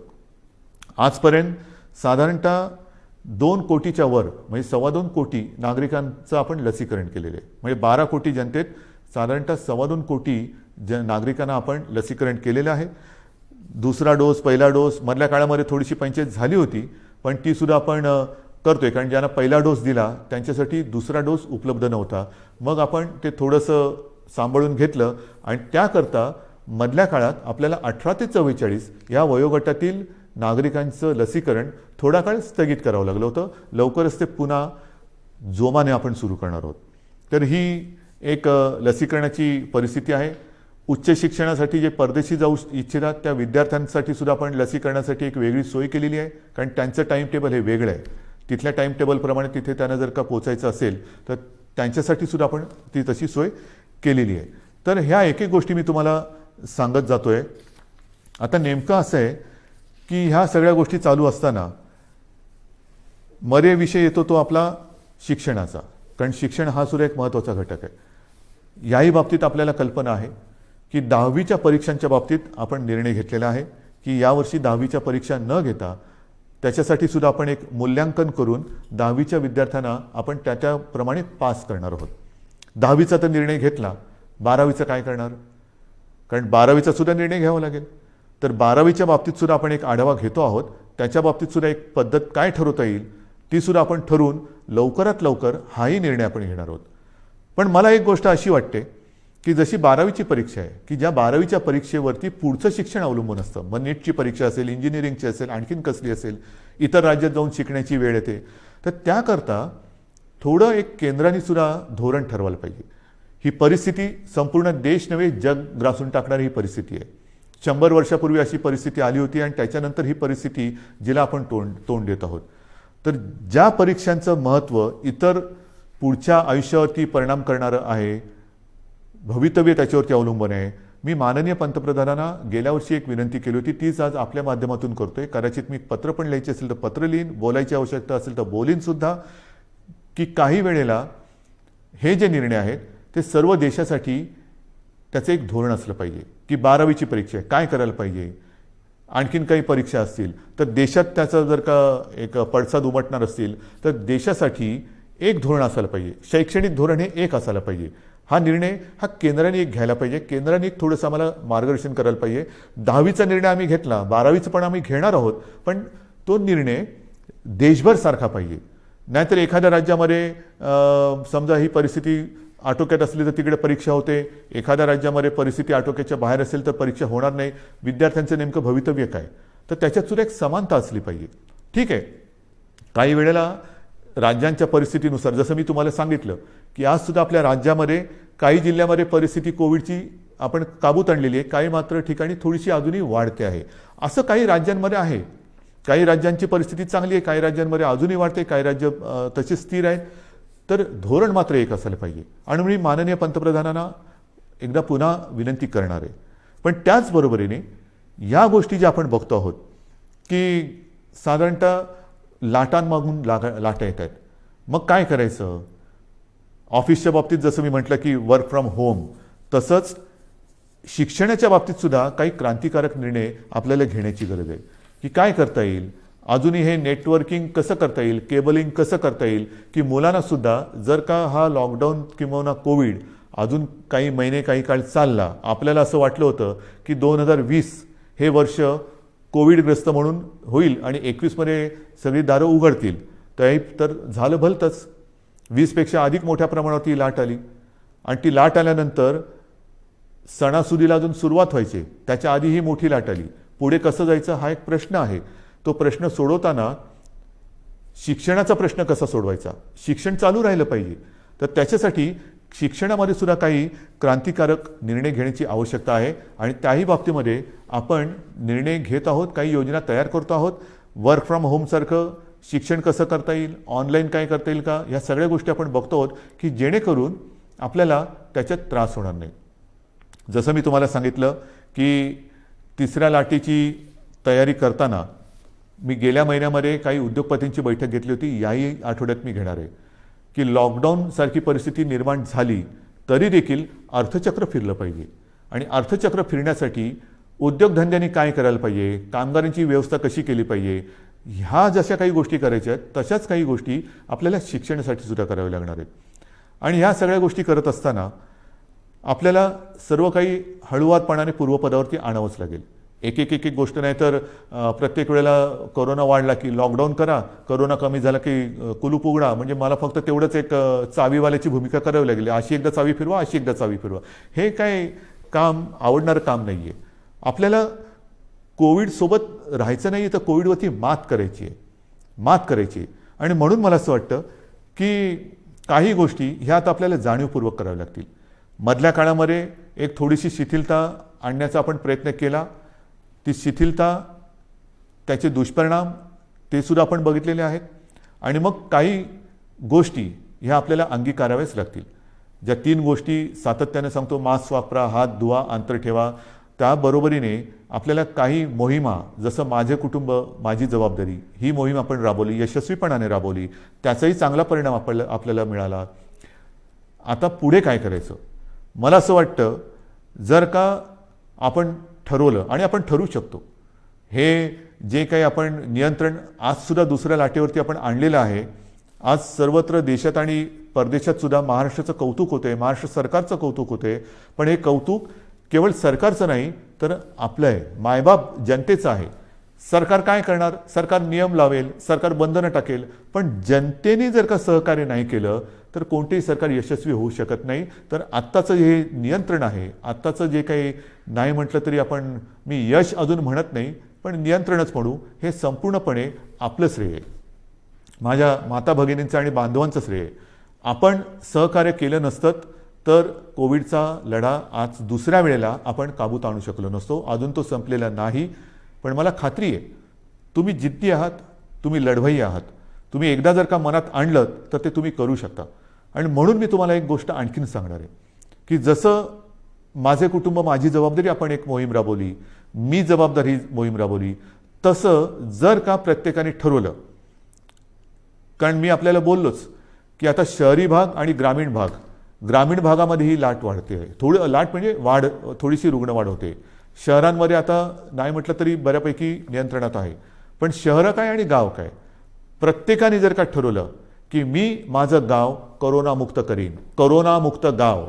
आजपर्यंत साधारणतः 2 कोटीच्या वर म्हणजे 2.25 कोटी नागरिकांचं आपण लसीकरण केलेलं आहे. म्हणजे 12 कोटी जनतेत साधारणतः 2.25 कोटी नागरिकांना आपण लसीकरण केलेलं आहे. दुसरा डोस, पहिला डोस मधल्या काळामध्ये थोडीशी पंचायत झाली होती पण ती सुद्धा आपण करतोय, कारण ज्यांना पहिला डोस दिला त्यांच्यासाठी दुसरा डोस उपलब्ध नव्हता. मग आपण ते थोडंसं सांभाळून घेतलं आणि त्याकरता मधल्या काळात आपल्याला 18 ते 44 या वयोगटातील नागरिकांचं लसीकरण थोडा काळ स्थगित करावं लागलं होतं. लवकरच ते पुन्हा जोमाने आपण सुरू करणार आहोत. तर ही एक लसीकरणाची परिस्थिती आहे. उच्च शिक्षणासाठी जे परदेशी जाऊ इच्छितात त्या विद्यार्थ्यांसाठी सुद्धा आपण लसीकरणासाठी एक वेगळी सोय केलेली आहे, कारण त्यांचं टाईम टेबल हे वेगळं आहे. तिथल्या टाईम टेबलप्रमाणे तिथे त्यांना जर का पोचायचं असेल तर त्यांच्यासाठी सुद्धा आपण ती तशी सोय केलेली आहे. तर ह्या एक एक गोष्टी मी तुम्हाला सांगत जातोय. आता नेमकं असं आहे की ह्या सगळ्या गोष्टी चालू असताना विषय येतो तो आपला शिक्षणाचा, कारण शिक्षण हा सुद्धा एक महत्त्वाचा घटक आहे. याही बाबतीत आपल्याला कल्पना आहे की 10वीच्या परीक्षांच्या बाबतीत आपण निर्णय घेतलेला आहे की यावर्षी 10वीच्या परीक्षा न घेता त्याच्यासाठी सुद्धा आपण एक मूल्यांकन करून 10वीच्या विद्यार्थ्यांना आपण त्याप्रमाणे पास करणार आहोत. 10वीचा तर निर्णय घेतला, 12वीचं काय करणार? कारण 12वीचा सुद्धा निर्णय घ्यावा लागेल. तर 12वीच्या बाबतीत सुद्धा आपण एक आढावा घेतो आहोत. त्याच्या बाबतीत सुद्धा एक पद्धत काय ठरवता येईल ती सुद्धा आपण ठरवून लवकरात लवकर हाही निर्णय आपण घेणार आहोत. पण मला एक गोष्ट अशी वाटते की जशी 12वीची परीक्षा आहे की ज्या 12वीच्या परीक्षेवरती पुढचं शिक्षण अवलंबून असतं, मग नीटची परीक्षा असेल, इंजिनिअरिंगची असेल, आणखीन कसली असेल, इतर राज्यात जाऊन शिकण्याची वेळ येते. तर त्याकरता थोडं एक केंद्राने सुद्धा धोरण ठरवायला पाहिजे. ही परिस्थिती संपूर्ण देश नव्हे जग ग्रासून टाकणारी ही परिस्थिती आहे. 100 वर्षापूर्वी अशी परिस्थिती आली होती आणि त्याच्यानंतर ही परिस्थिती जिला आपण तोंड देत आहोत. तर ज्या परीक्षांचं महत्त्व इतर पुढच्या आयुष्यावरती परिणाम करणारं आहे, भवितव्य त्याच्यावरती अवलंबून आहे. मी माननीय पंतप्रधानांना गेल्या वर्षी एक विनंती केली होती, तीच आज आपल्या माध्यमातून करतोय. कदाचित मी पत्र पण लिहायचे असेल तर पत्र लिहीन, बोलायची आवश्यकता असेल तर बोलीन सुद्धा, की काही वेळेला हे जे निर्णय आहेत ते सर्व देशासाठी त्याचं एक धोरण असलं पाहिजे, की 12वीची परीक्षा आहे, काय करायला पाहिजे, आणखीन काही परीक्षा असतील तर देशात त्याचा जर का एक पडसाद उमटणार असतील तर देशासाठी एक धोरण असायला पाहिजे. शैक्षणिक धोरण हे एक असायला पाहिजे. हा निर्णय हा केंद्राने एक घ्यायला पाहिजे. केंद्राने एक थोडंसं आम्हाला मार्गदर्शन करायला पाहिजे. 10वीचा निर्णय आम्ही घेतला, 12वीचं पण आम्ही घेणार आहोत, पण तो निर्णय देशभर सारखा पाहिजे. नाहीतर एखाद्या राज्यामध्ये समजा ही परिस्थिती आटोक्यात असली तर तिकडे परीक्षा होते, एखाद्या राज्यामध्ये परिस्थिती आटोक्याच्या बाहेर असेल तर परीक्षा होणार नाही. विद्यार्थ्यांचं नेमकं भवितव्य काय, तर त्याच्यात सुद्धा एक समानता असली पाहिजे. ठीक आहे, काही वेळेला राज्यांच्या परिस्थितीनुसार, जसं मी तुम्हाला सांगितलं की आज सुद्धा आपल्या राज्यामध्ये काही जिल्ह्यामध्ये परिस्थिती कोविडची आपण काबूत आणलेली आहे, काही मात्र ठिकाणी थोडीशी अजूनही वाढते आहे. असं काही राज्यांमध्ये आहे. काही राज्यांची परिस्थिती चांगली आहे, काही राज्यांमध्ये अजूनही वाढते, काही राज्य तशी स्थिर आहेत. तर धोरण मात्र एक असायला पाहिजे. आणि मी माननीय पंतप्रधानांना एकदा पुन्हा विनंती करणार आहे. पण त्याचबरोबरीने या गोष्टी ज्या आपण बघतो आहोत की साधारणतः लाटांमागून लाटा येत आहेत, मग काय करायचं. ऑफिसच्या बाबतीत जसं मी म्हटलं की वर्क फ्रॉम होम, तसंच शिक्षणाच्या बाबतीत सुद्धा काही क्रांतिकारक निर्णय आपल्याला घेण्याची गरज आहे. की काय करता येईल, अजूनही हे नेटवर्किंग कसं करता येईल, केबलिंग कसं करता येईल, की मुलांना सुद्धा जर का हा लॉकडाऊन किंवा कोविड अजून काही महिने काही काळ चालला, आपल्याला असं वाटलं होतं की 2020 हे वर्ष कोविडग्रस्त म्हणून होईल आणि 21मध्ये सगळी दारं उघडतील, तर झालं भलतंच. 20पेक्षा अधिक मोठ्या प्रमाणात ती लाट आली. आणि ती लाट आल्यानंतर सणासुदीला अजून सुरुवात व्हायची, त्याच्या आधी ही मोठी लाट आली. पुढे कसं जायचं हा एक प्रश्न आहे. तो प्रश्न सोडवताना शिक्षणाचा प्रश्न कसा सोडवायचा, शिक्षण चालू राहिलं पाहिजे. तर त्याच्यासाठी शिक्षणामध्ये सुद्धा काही क्रांतिकारक निर्णय घेण्याची आवश्यकता आहे. आणि त्याही बाबतीमध्ये आपण निर्णय घेत आहोत, काही योजना तयार करतो आहोत. वर्क फ्रॉम होमसारखं शिक्षण कसं करता येईल, ऑनलाईन काय करता येईल का, या सगळ्या गोष्टी आपण बघतो आहोत की जेणेकरून आपल्याला त्याच्यात त्रास होणार नाही. जसं मी तुम्हाला सांगितलं की तिसऱ्या लाटेची तयारी करताना मी गेल्या महिन्यामध्ये काही उद्योगपतींची बैठक घेतली होती, याही आठवड्यात मी घेणार आहे. की लॉकडाऊनसारखी परिस्थिती निर्माण झाली तरी देखील अर्थचक्र फिरलं पाहिजे. आणि अर्थचक्र फिरण्यासाठी उद्योगधंद्यांनी काय करायला पाहिजे, कामगारांची व्यवस्था कशी केली पाहिजे, ह्या जशा काही गोष्टी करायच्या आहेत तशाच काही गोष्टी आपल्याला शिक्षणासाठी सुद्धा कराव्या लागणार आहेत. आणि ह्या सगळ्या गोष्टी करत असताना आपल्याला सर्व काही हळूवारपणाने पूर्वपदावरती आणावंच लागेल. एक एक एक एक गोष्ट नाही तर प्रत्येक वेळेला कोरोना वाढला की लॉकडाऊन करा, कोरोना कमी झाला की कुलूप उघडा, म्हणजे मला फक्त तेवढंच एक चावीवाल्याची भूमिका करावी लागली. अशी एकदा चावी फिरवा, अशी एकदा चावी फिरवा. हे काय काम आवडणारं काम नाही आहे. आपल्याला कोविडसोबत राहायचं नाही तर कोविडवरती मात करायची आहे. आणि म्हणून मला असं वाटतं की काही गोष्टी ह्या आता आपल्याला जाणीवपूर्वक कराव्या लागतील. मधल्या काळामध्ये एक थोडीशी शिथिलता आणण्याचा आपण प्रयत्न केला. ती शिथिलता, त्याचे दुष्परिणाम ते सुद्धा आपण बघितलेले आहेत. आणि मग काही गोष्टी ह्या आपल्याला अंगीकाराव्याच लागतील. ज्या 3 गोष्टी सातत्याने सांगतो, मास्क वापरा, हात धुवा, अंतर ठेवा, त्याबरोबरीने आपल्याला काही मोहिमा, जसं माझे कुटुंब माझी जबाबदारी, ही मोहीम आपण राबवली, यशस्वीपणाने राबवली, त्याचाही चांगला परिणाम आपल्याला मिळाला. आता पुढे काय करायचं, मला असं वाटतं जर का आपण ठरवलं, आणि आपण ठरवू शकतो, हे जे काही आपण नियंत्रण आजसुद्धा दुसऱ्या लाटेवरती आपण आणलेलं आहे. आज सर्वत्र देशात आणि परदेशात सुद्धा महाराष्ट्राचं कौतुक होते, महाराष्ट्र सरकारचं कौतुक होते. पण हे कौतुक केवळ सरकारचं नाही तर आपलं आहे, मायबाप जनतेचं आहे. सरकार काय करणार, सरकार नियम लावेल, सरकार बंधनं टाकेल, पण जनतेने जर का सहकार्य नाही केलं तर कोणतेही सरकार यशस्वी होऊ शकत नाही. तर आत्ताचं हे नियंत्रण आहे, आत्ताचं जे काही नाही म्हटलं तरी आपण, मी यश अजून म्हणत नाही पण नियंत्रणच म्हणू, हे संपूर्णपणे आपलं श्रेय आहे, माझ्या माता भगिनींचं आणि बांधवांचं श्रेय आहे. आपण सहकार्य केलं नसतं तर कोविडचा लढा आज दुसऱ्या वेळेला आपण काबूत आणू शकलो नसतो. अजून तो संपलेला नाही, पण मला खात्री आहे तुम्ही जिद्दी आहात, तुम्ही लढवई आहात. तुम्ही एकदा जर का मनात आणलं तर ते तुम्ही करू शकता. आणि म्हणून मी तुम्हाला एक गोष्ट आणखीन सांगणार आहे की जसं माझे कुटुंब माझी जबाबदारी आपण एक मोहीम राबवली, मी जबाबदारी मोहीम राबवली, तसं जर का प्रत्येकाने ठरवलं, कारण मी आपल्याला बोललोच की आता शहरी भाग आणि ग्रामीण भागामध्ये ही लाट वाढते आहे. थोडं लाट म्हणजे थोडीशी रुग्णवाढ होते. शहरांमध्ये आता नाही म्हटलं तरी बऱ्यापैकी नियंत्रणात आहे. पण शहरं काय आणि गाव काय, प्रत्येकाने जर का ठरवलं की मी माझं गाव कोरोनामुक्त करीन, कोरोनामुक्त गाव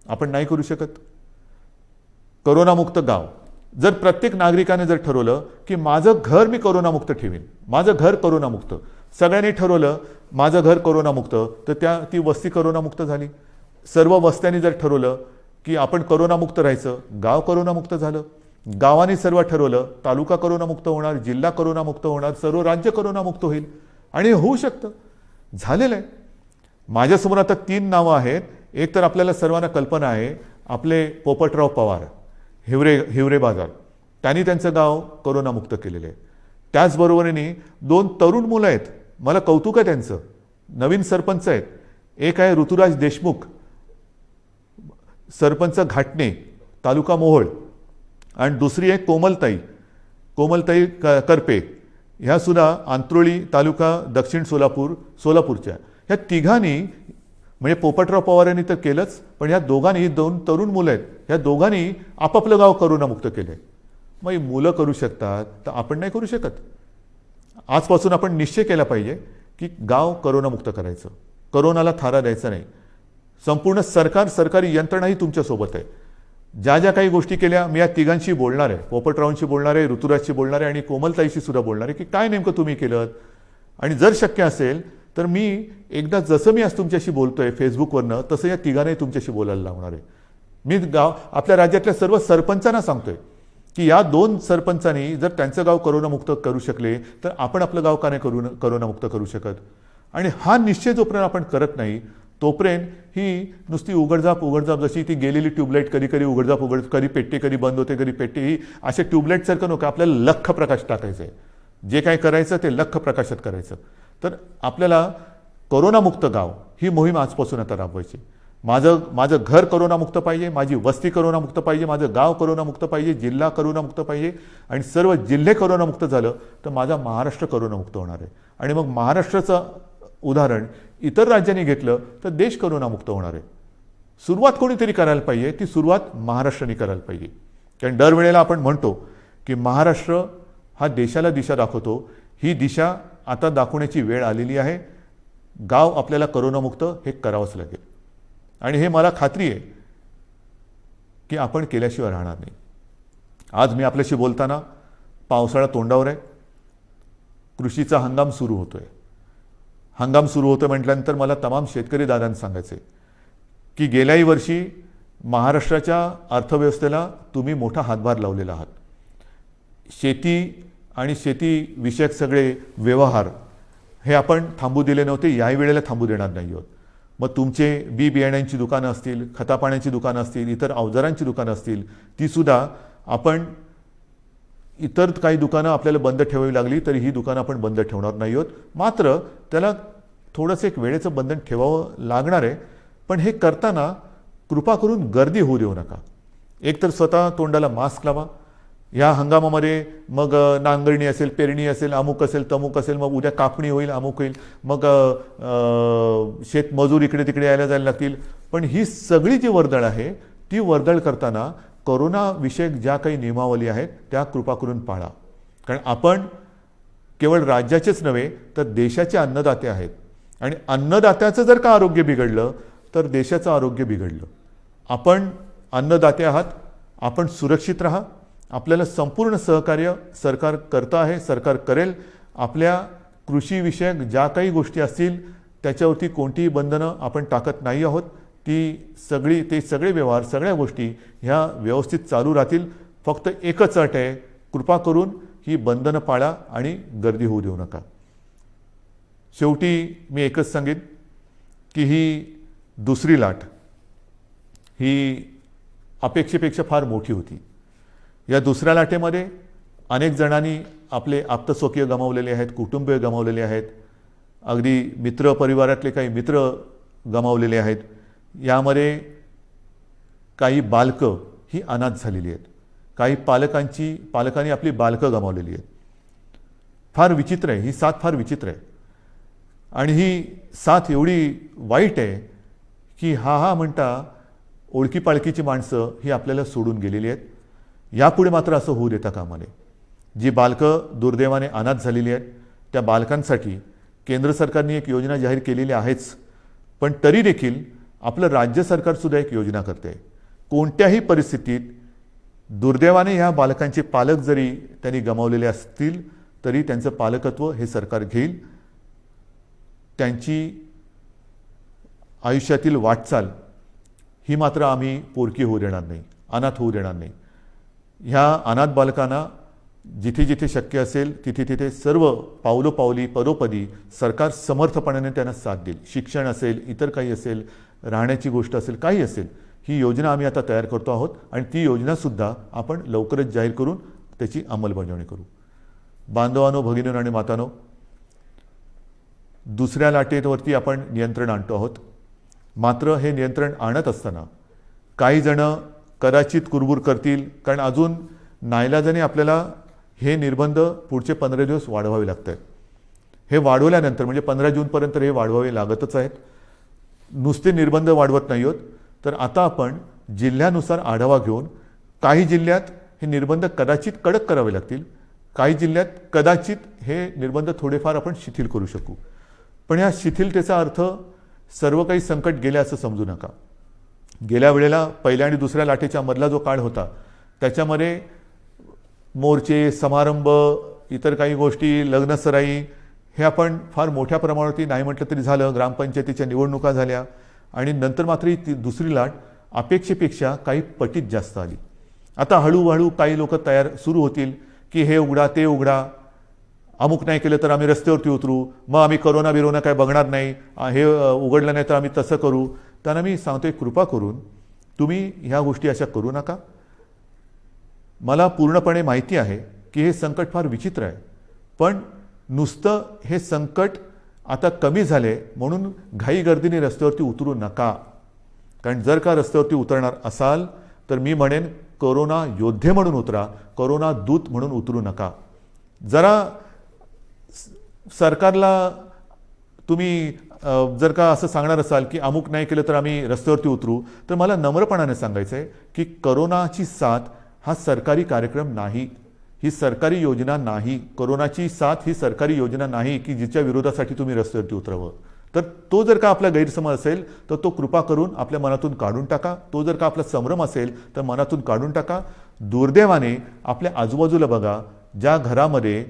आपण नाही करू शकत. कोरोनामुक्त गाव जर प्रत्येक नागरिकाने जर ठरवलं की माझं घर मी कोरोनामुक्त ठेवीन, माझं घर कोरोनामुक्त, सगळ्यांनी ठरवलं माझं घर कोरोनामुक्त, तर ती वस्ती कोरोनामुक्त झाली. सर्व वस्त्यांनी जर ठरवलं की आपण कोरोनामुक्त राहायचं, गाव कोरोनामुक्त झालं. गावाने सर्व ठरवलं तालुका कोरोनामुक्त होणार, जिल्हा कोरोनामुक्त होणार, सर्व राज्य कोरोनामुक्त होईल. आणि होऊ शकतं, झालेलं आहे. माझ्यासमोर आता 3 नावं आहेत. एक तर आपल्याला सर्वांना कल्पना आहे, आपले पोपटराव पवार, हिवरे बाजार, त्यांनी त्यांचं गाव कोरोनामुक्त केलेलं आहे. त्याचबरोबरीने 2 तरुण मुलं आहेत, मला कौतुक आहे त्यांचं, नवीन सरपंच आहेत. एक आहे ऋतुराज देशमुख, सरपंच घाटणे, तालुका मोहोळ, आणि दुसरी आहे कोमलताई करपे, ह्या सुद्धा आंत्रोळी तालुका दक्षिण सोलापूरच्या. ह्या तिघांनी म्हणजे पोपटराव पवारांनी तर केलंच, पण ह्या दोघांनी 2 तरुण मुलं आहेत, ह्या दोघांनी आपापलं गाव कोरोनामुक्त केलं आहे. मग ही मुलं करू शकतात तर आपण नाही करू शकत. आजपासून आपण निश्चय केला पाहिजे की गाव कोरोनामुक्त करायचं, कोरोनाला थारा द्यायचा नाही. संपूर्ण सरकारी यंत्रणाही तुमच्यासोबत आहे. ज्या ज्या काही गोष्टी केल्या मी या तिघांशी बोलणार आहे, पोपटरावांशी बोलणार आहे, ऋतुराजशी बोलणार आहे आणि कोमलताईशी सुद्धा बोलणार आहे की काय नेमकं तुम्ही केलं. आणि जर शक्य असेल तर मी एकदा जसं मी आज तुमच्याशी बोलतोय फेसबुकवरनं, तसं या तिघांनाही तुमच्याशी बोलायला लावणार आहे. मी आपल्या राज्यातल्या सर्व सरपंचांना सांगतोय की या 2 सरपंचांनी जर त्यांचं गाव कोरोनामुक्त करू शकले तर आपण आपलं गाव का नाही कोरोनामुक्त करू शकत. आणि हा निश्चय जोपर्यंत आपण करत नाही तोपर्यंत ही नुसती उघडझाप जशी ती गेलेली ट्यूबलाईट कधी उघडझाप कधी पेटते, कधी बंद होते, कधी पेटते, ही अशा ट्यूबलाईटसारखं नको. आपल्याला लख्ख प्रकाश टाकायचं आहे. जे काय करायचं ते लख्ख प्रकाशात करायचं. तर आपल्याला कोरोनामुक्त गाव ही मोहीम आजपासून आता राबवायची. माझं घर कोरोनामुक्त पाहिजे, माझी वस्ती कोरोनामुक्त पाहिजे, माझं गाव कोरोनामुक्त पाहिजे, जिल्हा कोरोनामुक्त पाहिजे, आणि सर्व जिल्हे कोरोनामुक्त झालं तर माझा महाराष्ट्र कोरोनामुक्त होणार आहे. आणि मग महाराष्ट्राचं उदाहरण इतर राज्यांनी घेतलं तर देश कोरोनामुक्त होणार आहे. सुरुवात कोणीतरी करायला पाहिजे, ती सुरुवात महाराष्ट्राने करायला पाहिजे. कारण दरवेळेला आपण म्हणतो की महाराष्ट्र हा देशाला दिशा दाखवतो. ही दिशा आता दाखवण्याची वेळ आलेली आहे. गाव आपल्याला कोरोनामुक्त हे करावंच लागेल. आणि हे मला खात्री आहे की आपण केल्याशिवाय राहणार नाही. आज मी आपल्याशी बोलताना पावसाळा तोंडावर आहे, कृषीचा हंगाम सुरू होतोय. हंगाम सुरू होतं म्हटल्यानंतर मला तमाम शेतकरी दादांना सांगायचं आहे की गेल्याही वर्षी महाराष्ट्राच्या अर्थव्यवस्थेला तुम्ही मोठा हातभार लावलेला आहात. शेती आणि शेतीविषयक सगळे व्यवहार हे आपण थांबू दिले नव्हते, याही वेळेला थांबू देणार नाही आहोत. मग तुमचे बियाण्यांची दुकानं असतील, खतापाण्याची दुकानं असतील, इतर अवजारांची दुकानं असतील, तीसुद्धा आपण, इतर काही दुकानं आपल्याला बंद ठेवावी लागली तरी ही दुकानं आपण बंद ठेवणार नाही आहोत. मात्र त्याला थोडंसं एक वेळेचं बंधन ठेवावं लागणार आहे. पण हे करताना कृपा करून गर्दी होऊ देऊ नका. एकतर स्वतः तोंडाला मास्क लावा. ह्या हंगामामध्ये मग नांगरणी असेल, पेरणी असेल, अमुक असेल, तमुक असेल, मग उद्या कापणी होईल, अमुक होईल, मग शेतमजूर इकडे तिकडे यायला जायला लागतील. पण ही सगळी जी वर्दळ आहे ती वर्दळ करताना कोरोनाविषयक ज्या काही नियमावली आहेत त्या कृपा करून पाळा. कारण आपण केवळ राज्याचेच नव्हे तर देशाचे अन्नदाते आहेत. आणि अन्नदात्याचं जर का आरोग्य बिघडलं तर देशाचं आरोग्य बिघडलं. आपण अन्नदाते आहात, आपण सुरक्षित राहा. आपल्याला संपूर्ण सहकार्य सरकार करतं आहे, सरकार करेल. आपल्या कृषीविषयक ज्या काही गोष्टी असतील त्याच्यावरती कोणतीही बंधनं आपण टाकत नाही आहोत. ते सगळे व्यवहार, सगळ्या गोष्टी ह्या व्यवस्थित चालू राहतील. फक्त एकच अट आहे, कृपा करून ही बंधनं पाळा आणि गर्दी होऊ देऊ नका. शेवटी मी एकच सांगेन की ही दुसरी लाट ही अपेक्षेपेक्षा फार मोठी होती. या दुसऱ्या लाटेमध्ये अनेक जणांनी आपले आप्तस्वकीय गमावलेले आहेत, कुटुंबीय गमावलेले आहेत, अगदी मित्र परिवारातले काही मित्र गमावलेले आहेत. यामध्ये काही बालकं ही अनाथ झालेली आहेत, काही पालकांनी आपली बालकं गमावलेली आहेत. फार विचित्र आहे, ही साथ फार विचित्र आहे. आणि ही साथ एवढी वाईट आहे की हा म्हणता ओळखी पाळखीची माणसं ही आपल्याला सोडून गेलेली आहेत. यापुढे मात्र असं होऊ देता कामा नये. जी बालकं दुर्दैवाने अनाथ झालेली आहेत त्या बालकांसाठी केंद्र सरकारने एक योजना जाहीर केलेली आहेच, पण तरी देखील आपलं राज्य सरकारसुद्धा एक योजना करते. कोणत्याही परिस्थितीत दुर्दैवाने ह्या बालकांचे पालक जरी त्यांनी गमावलेले असतील तरी त्यांचं पालकत्व हे सरकार घेईल. त्यांची आयुष्यातील वाटचाल ही मात्र आम्ही पोरकी होऊ देणार नाही, अनाथ होऊ देणार नाही. ह्या अनाथ बालकांना जिथे जिथे शक्य असेल तिथे तिथे सर्व पावलोपावली पदोपदी सरकार समर्थपणाने त्यांना साथ देईल. शिक्षण असेल, इतर काही असेल, राहण्याची गोष्ट असेल, काही असेल, ही योजना आम्ही आता तयार करतो आहोत आणि ती योजनासुद्धा आपण लवकरच जाहीर करून त्याची अंमलबजावणी करू. बांधवांनो, भगिनींनो आणि मातांनो, दुसऱ्या लाटेवरती आपण नियंत्रण आणतो आहोत. मात्र हे नियंत्रण आणत असताना काही जण कदाचित कुरबुर करतील, कारण अजून नाईलाजाने आपल्याला हे निर्बंध पुढचे 15 दिवस वाढवावे लागत आहेत. हे वाढवल्यानंतर म्हणजे 15 जूनपर्यंत हे वाढवावे लागतच आहेत. नुसते निर्बंध वाढवत नाही आहोत, तर आता आपण जिल्ह्यानुसार आढावा घेऊन काही जिल्ह्यात हे निर्बंध कदाचित कडक करावे लागतील, काही जिल्ह्यात कदाचित हे निर्बंध थोडेफार आपण शिथिल करू शकू. पण ह्या शिथिलतेचा अर्थ सर्व काही संकट गेले असं समजू नका. गेल्या वेळेला पहिल्या आणि दुसऱ्या लाटेच्या मधला जो काळ होता त्याच्यामध्ये मोर्चे, समारंभ, इतर काही गोष्टी, लग्नसराई हे आपण फार मोठ्या प्रमाणावरती नाही म्हटलं तरी झालं. ग्रामपंचायतीच्या निवडणुका झाल्या आणि नंतर मात्र ती दुसरी लाट अपेक्षेपेक्षा काही पटीत जास्त आली. आता हळूहळू काही लोक सुरू होतील की हे उघडा ते उघडा, अमुक नाही केलं तर आम्ही रस्त्यावरती उतरू, मग आम्ही करोना काय बघणार नाही, हे उघडलं नाही तर आम्ही तसं करू. त्यांना मी सांगतोय, कृपा करून तुम्ही ह्या गोष्टी अशा करू नका. मला पूर्णपणे माहिती आहे की हे संकट फार विचित्र आहे, पण नुसतं हे संकट आता कमी झाले म्हणून घाईगर्दीने रस्त्यावरती उतरू नका. कारण जर का रस्त्यावरती उतरणार असाल तर मी म्हणेन कोरोना योद्धे म्हणून उतरा, कोरोना दूत म्हणून उतरू नका. जरा सरकारला तुम्ही जर का असं सांगणार असाल की अमुक नाही केलं तर आम्ही रस्त्यावरती उतरू, तर मला नम्रपणाने सांगायचं आहे की कोरोनाची साथ हा सरकारी कार्यक्रम नाही, ही सरकारी योजना नाही. कोरोनाची साथ ही सरकारी योजना नाही की जिच्या विरोधासाठी तुम्ही रस्त्यावरती उतरावं. तर तो जर का आपला गैरसमज असेल तर तो कृपा करून आपल्या मनातून काढून टाका. तो जर का आपला संभ्रम असेल तर मनातून काढून टाका. दुर्दैवाने आपल्या आजूबाजूला बघा, ज्या घरामध्ये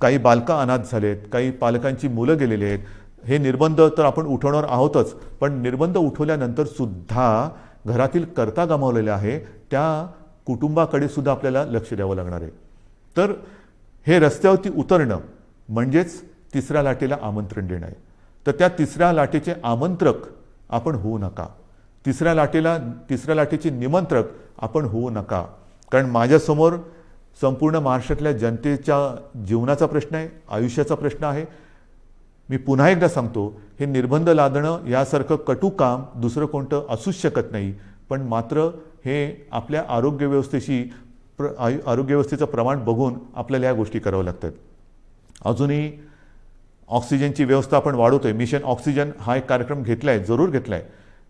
काही बालकं अनाथ झालेत, काही पालकांची मुलं गेलेली आहेत, हे निर्बंध तर आपण उठवणार आहोतच, पण निर्बंध उठवल्यानंतर सुद्धा घरातील कर्ता गमावलेला आहे त्या कुटुंबाकडे सुद्धा आपल्याला लक्ष द्यावं लागणार आहे. तर हे रस्त्यावरती उतरणं म्हणजेच तिसऱ्या लाटेला आमंत्रण देणं आहे. तर त्या तिसऱ्या लाटेचे आमंत्रक आपण होऊ नका. तिसऱ्या लाटेचे निमंत्रक आपण होऊ नका. कारण माझ्यासमोर संपूर्ण महाराष्ट्रातल्या जनतेच्या जीवनाचा प्रश्न आहे, आयुष्याचा प्रश्न आहे. मी पुन्हा एकदा सांगतो, हे निर्बंध लादणं यासारखं कटू काम दुसरं कोणतं असूच शकत नाही. पण मात्र हे आपल्या आरोग्य व्यवस्थेचं प्रमाण बघून आपल्याला या गोष्टी कराव्या लागतात. अजूनही ऑक्सिजनची व्यवस्था आपण वाढवतोय. मिशन ऑक्सिजन हा एक कार्यक्रम घेतला आहे, जरूर घेतला आहे.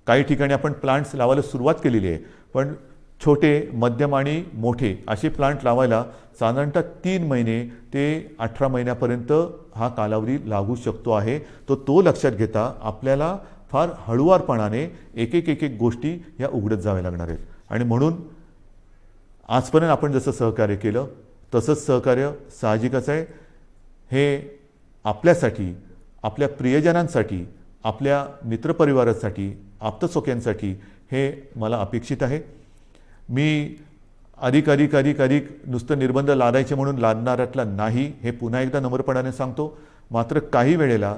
काही ठिकाणी आपण प्लांट्स लावायला सुरुवात केलेली आहे, पण छोटे, मध्यम आणि मोठे असे प्लांट लावायला साधारणतः 3 महिने ते 18 महिन्यापर्यंत हा कालावधी लागू शकतो आहे. तो लक्षात घेता आपल्याला फार हळुवारपणाने एक एक गोष्टी ह्या उघडत जाव्या लागणार आहेत. आणि म्हणून आजपर्यंत आपण जसं सहकार्य केलं तसंच सहकार्य साहजिकच आहे. हे आपल्यासाठी, आपल्या प्रियजनांसाठी, आपल्या मित्रपरिवारासाठी, आप्तसोक्यांसाठी हे मला अपेक्षित आहे. मी अधिक नुसतं निर्बंध लादायचे म्हणून लादणाऱ्यातला नाही, हे पुन्हा एकदा नम्रपणाने सांगतो. मात्र काही वेळेला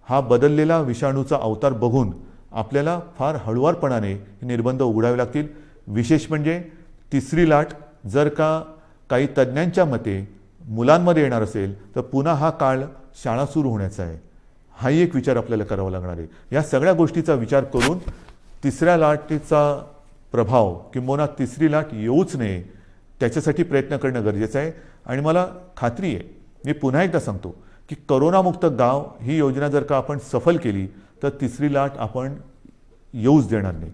हा बदललेला विषाणूचा अवतार बघून आपल्याला फार हळुवारपणाने निर्बंध उघडावे लागतील. विशेष म्हणजे तिसरी लाट जर का काही तज्ज्ञांच्या मते मुलांमध्ये येणार असेल तर पुन्हा हा काळ शाळा सुरू होण्याचा आहे. हाही एक विचार आपल्याला करावा लागणार आहे. या सगळ्या गोष्टीचा विचार करून तिसऱ्या लाटेचा प्रभाव किंबहुना तिसरी लाट येऊच नये त्याच्यासाठी प्रयत्न करणं गरजेचं आहे. आणि मला खात्री आहे, मी पुन्हा एकदा सांगतो की करोनामुक्त गाव ही योजना जर का आपण सफल केली तर तिसरी लाट आपण येऊच देणार नाही.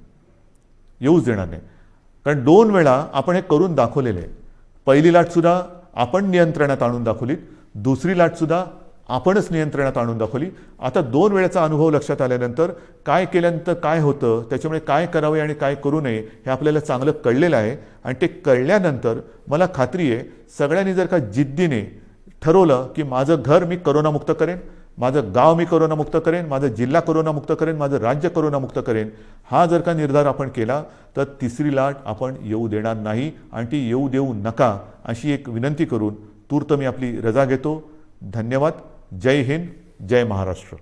कारण 2 वेळा आपण हे करून दाखवलेलं आहे. पहिली लाटसुद्धा आपण नियंत्रणात आणून दाखवलीत, दुसरी लाटसुद्धा आपणच नियंत्रणात आणून दाखवली. आता 2 वेळेचा अनुभव लक्षात आल्यानंतर काय केल्यानंतर काय होतं, त्याच्यामुळे काय करावे आणि काय करू नये हे आपल्याला चांगलं कळलेलं आहे. आणि ते कळल्यानंतर मला खात्री आहे सगळ्यांनी जर का जिद्दीने ठरवलं की माझं घर मी करोनामुक्त करेन, माझं गाव मी करोनामुक्त करेन, माझं जिल्हा करोनामुक्त करेन, माझं राज्य करोनामुक्त करेन, हा जर का निर्धार आपण केला तर तिसरी लाट आपण येऊ देणार नाही आणि ती येऊ देऊ नका अशी एक विनंती करून तूर्त मी आपली रजा घेतो. धन्यवाद. जय हिंद, जय महाराष्ट्र.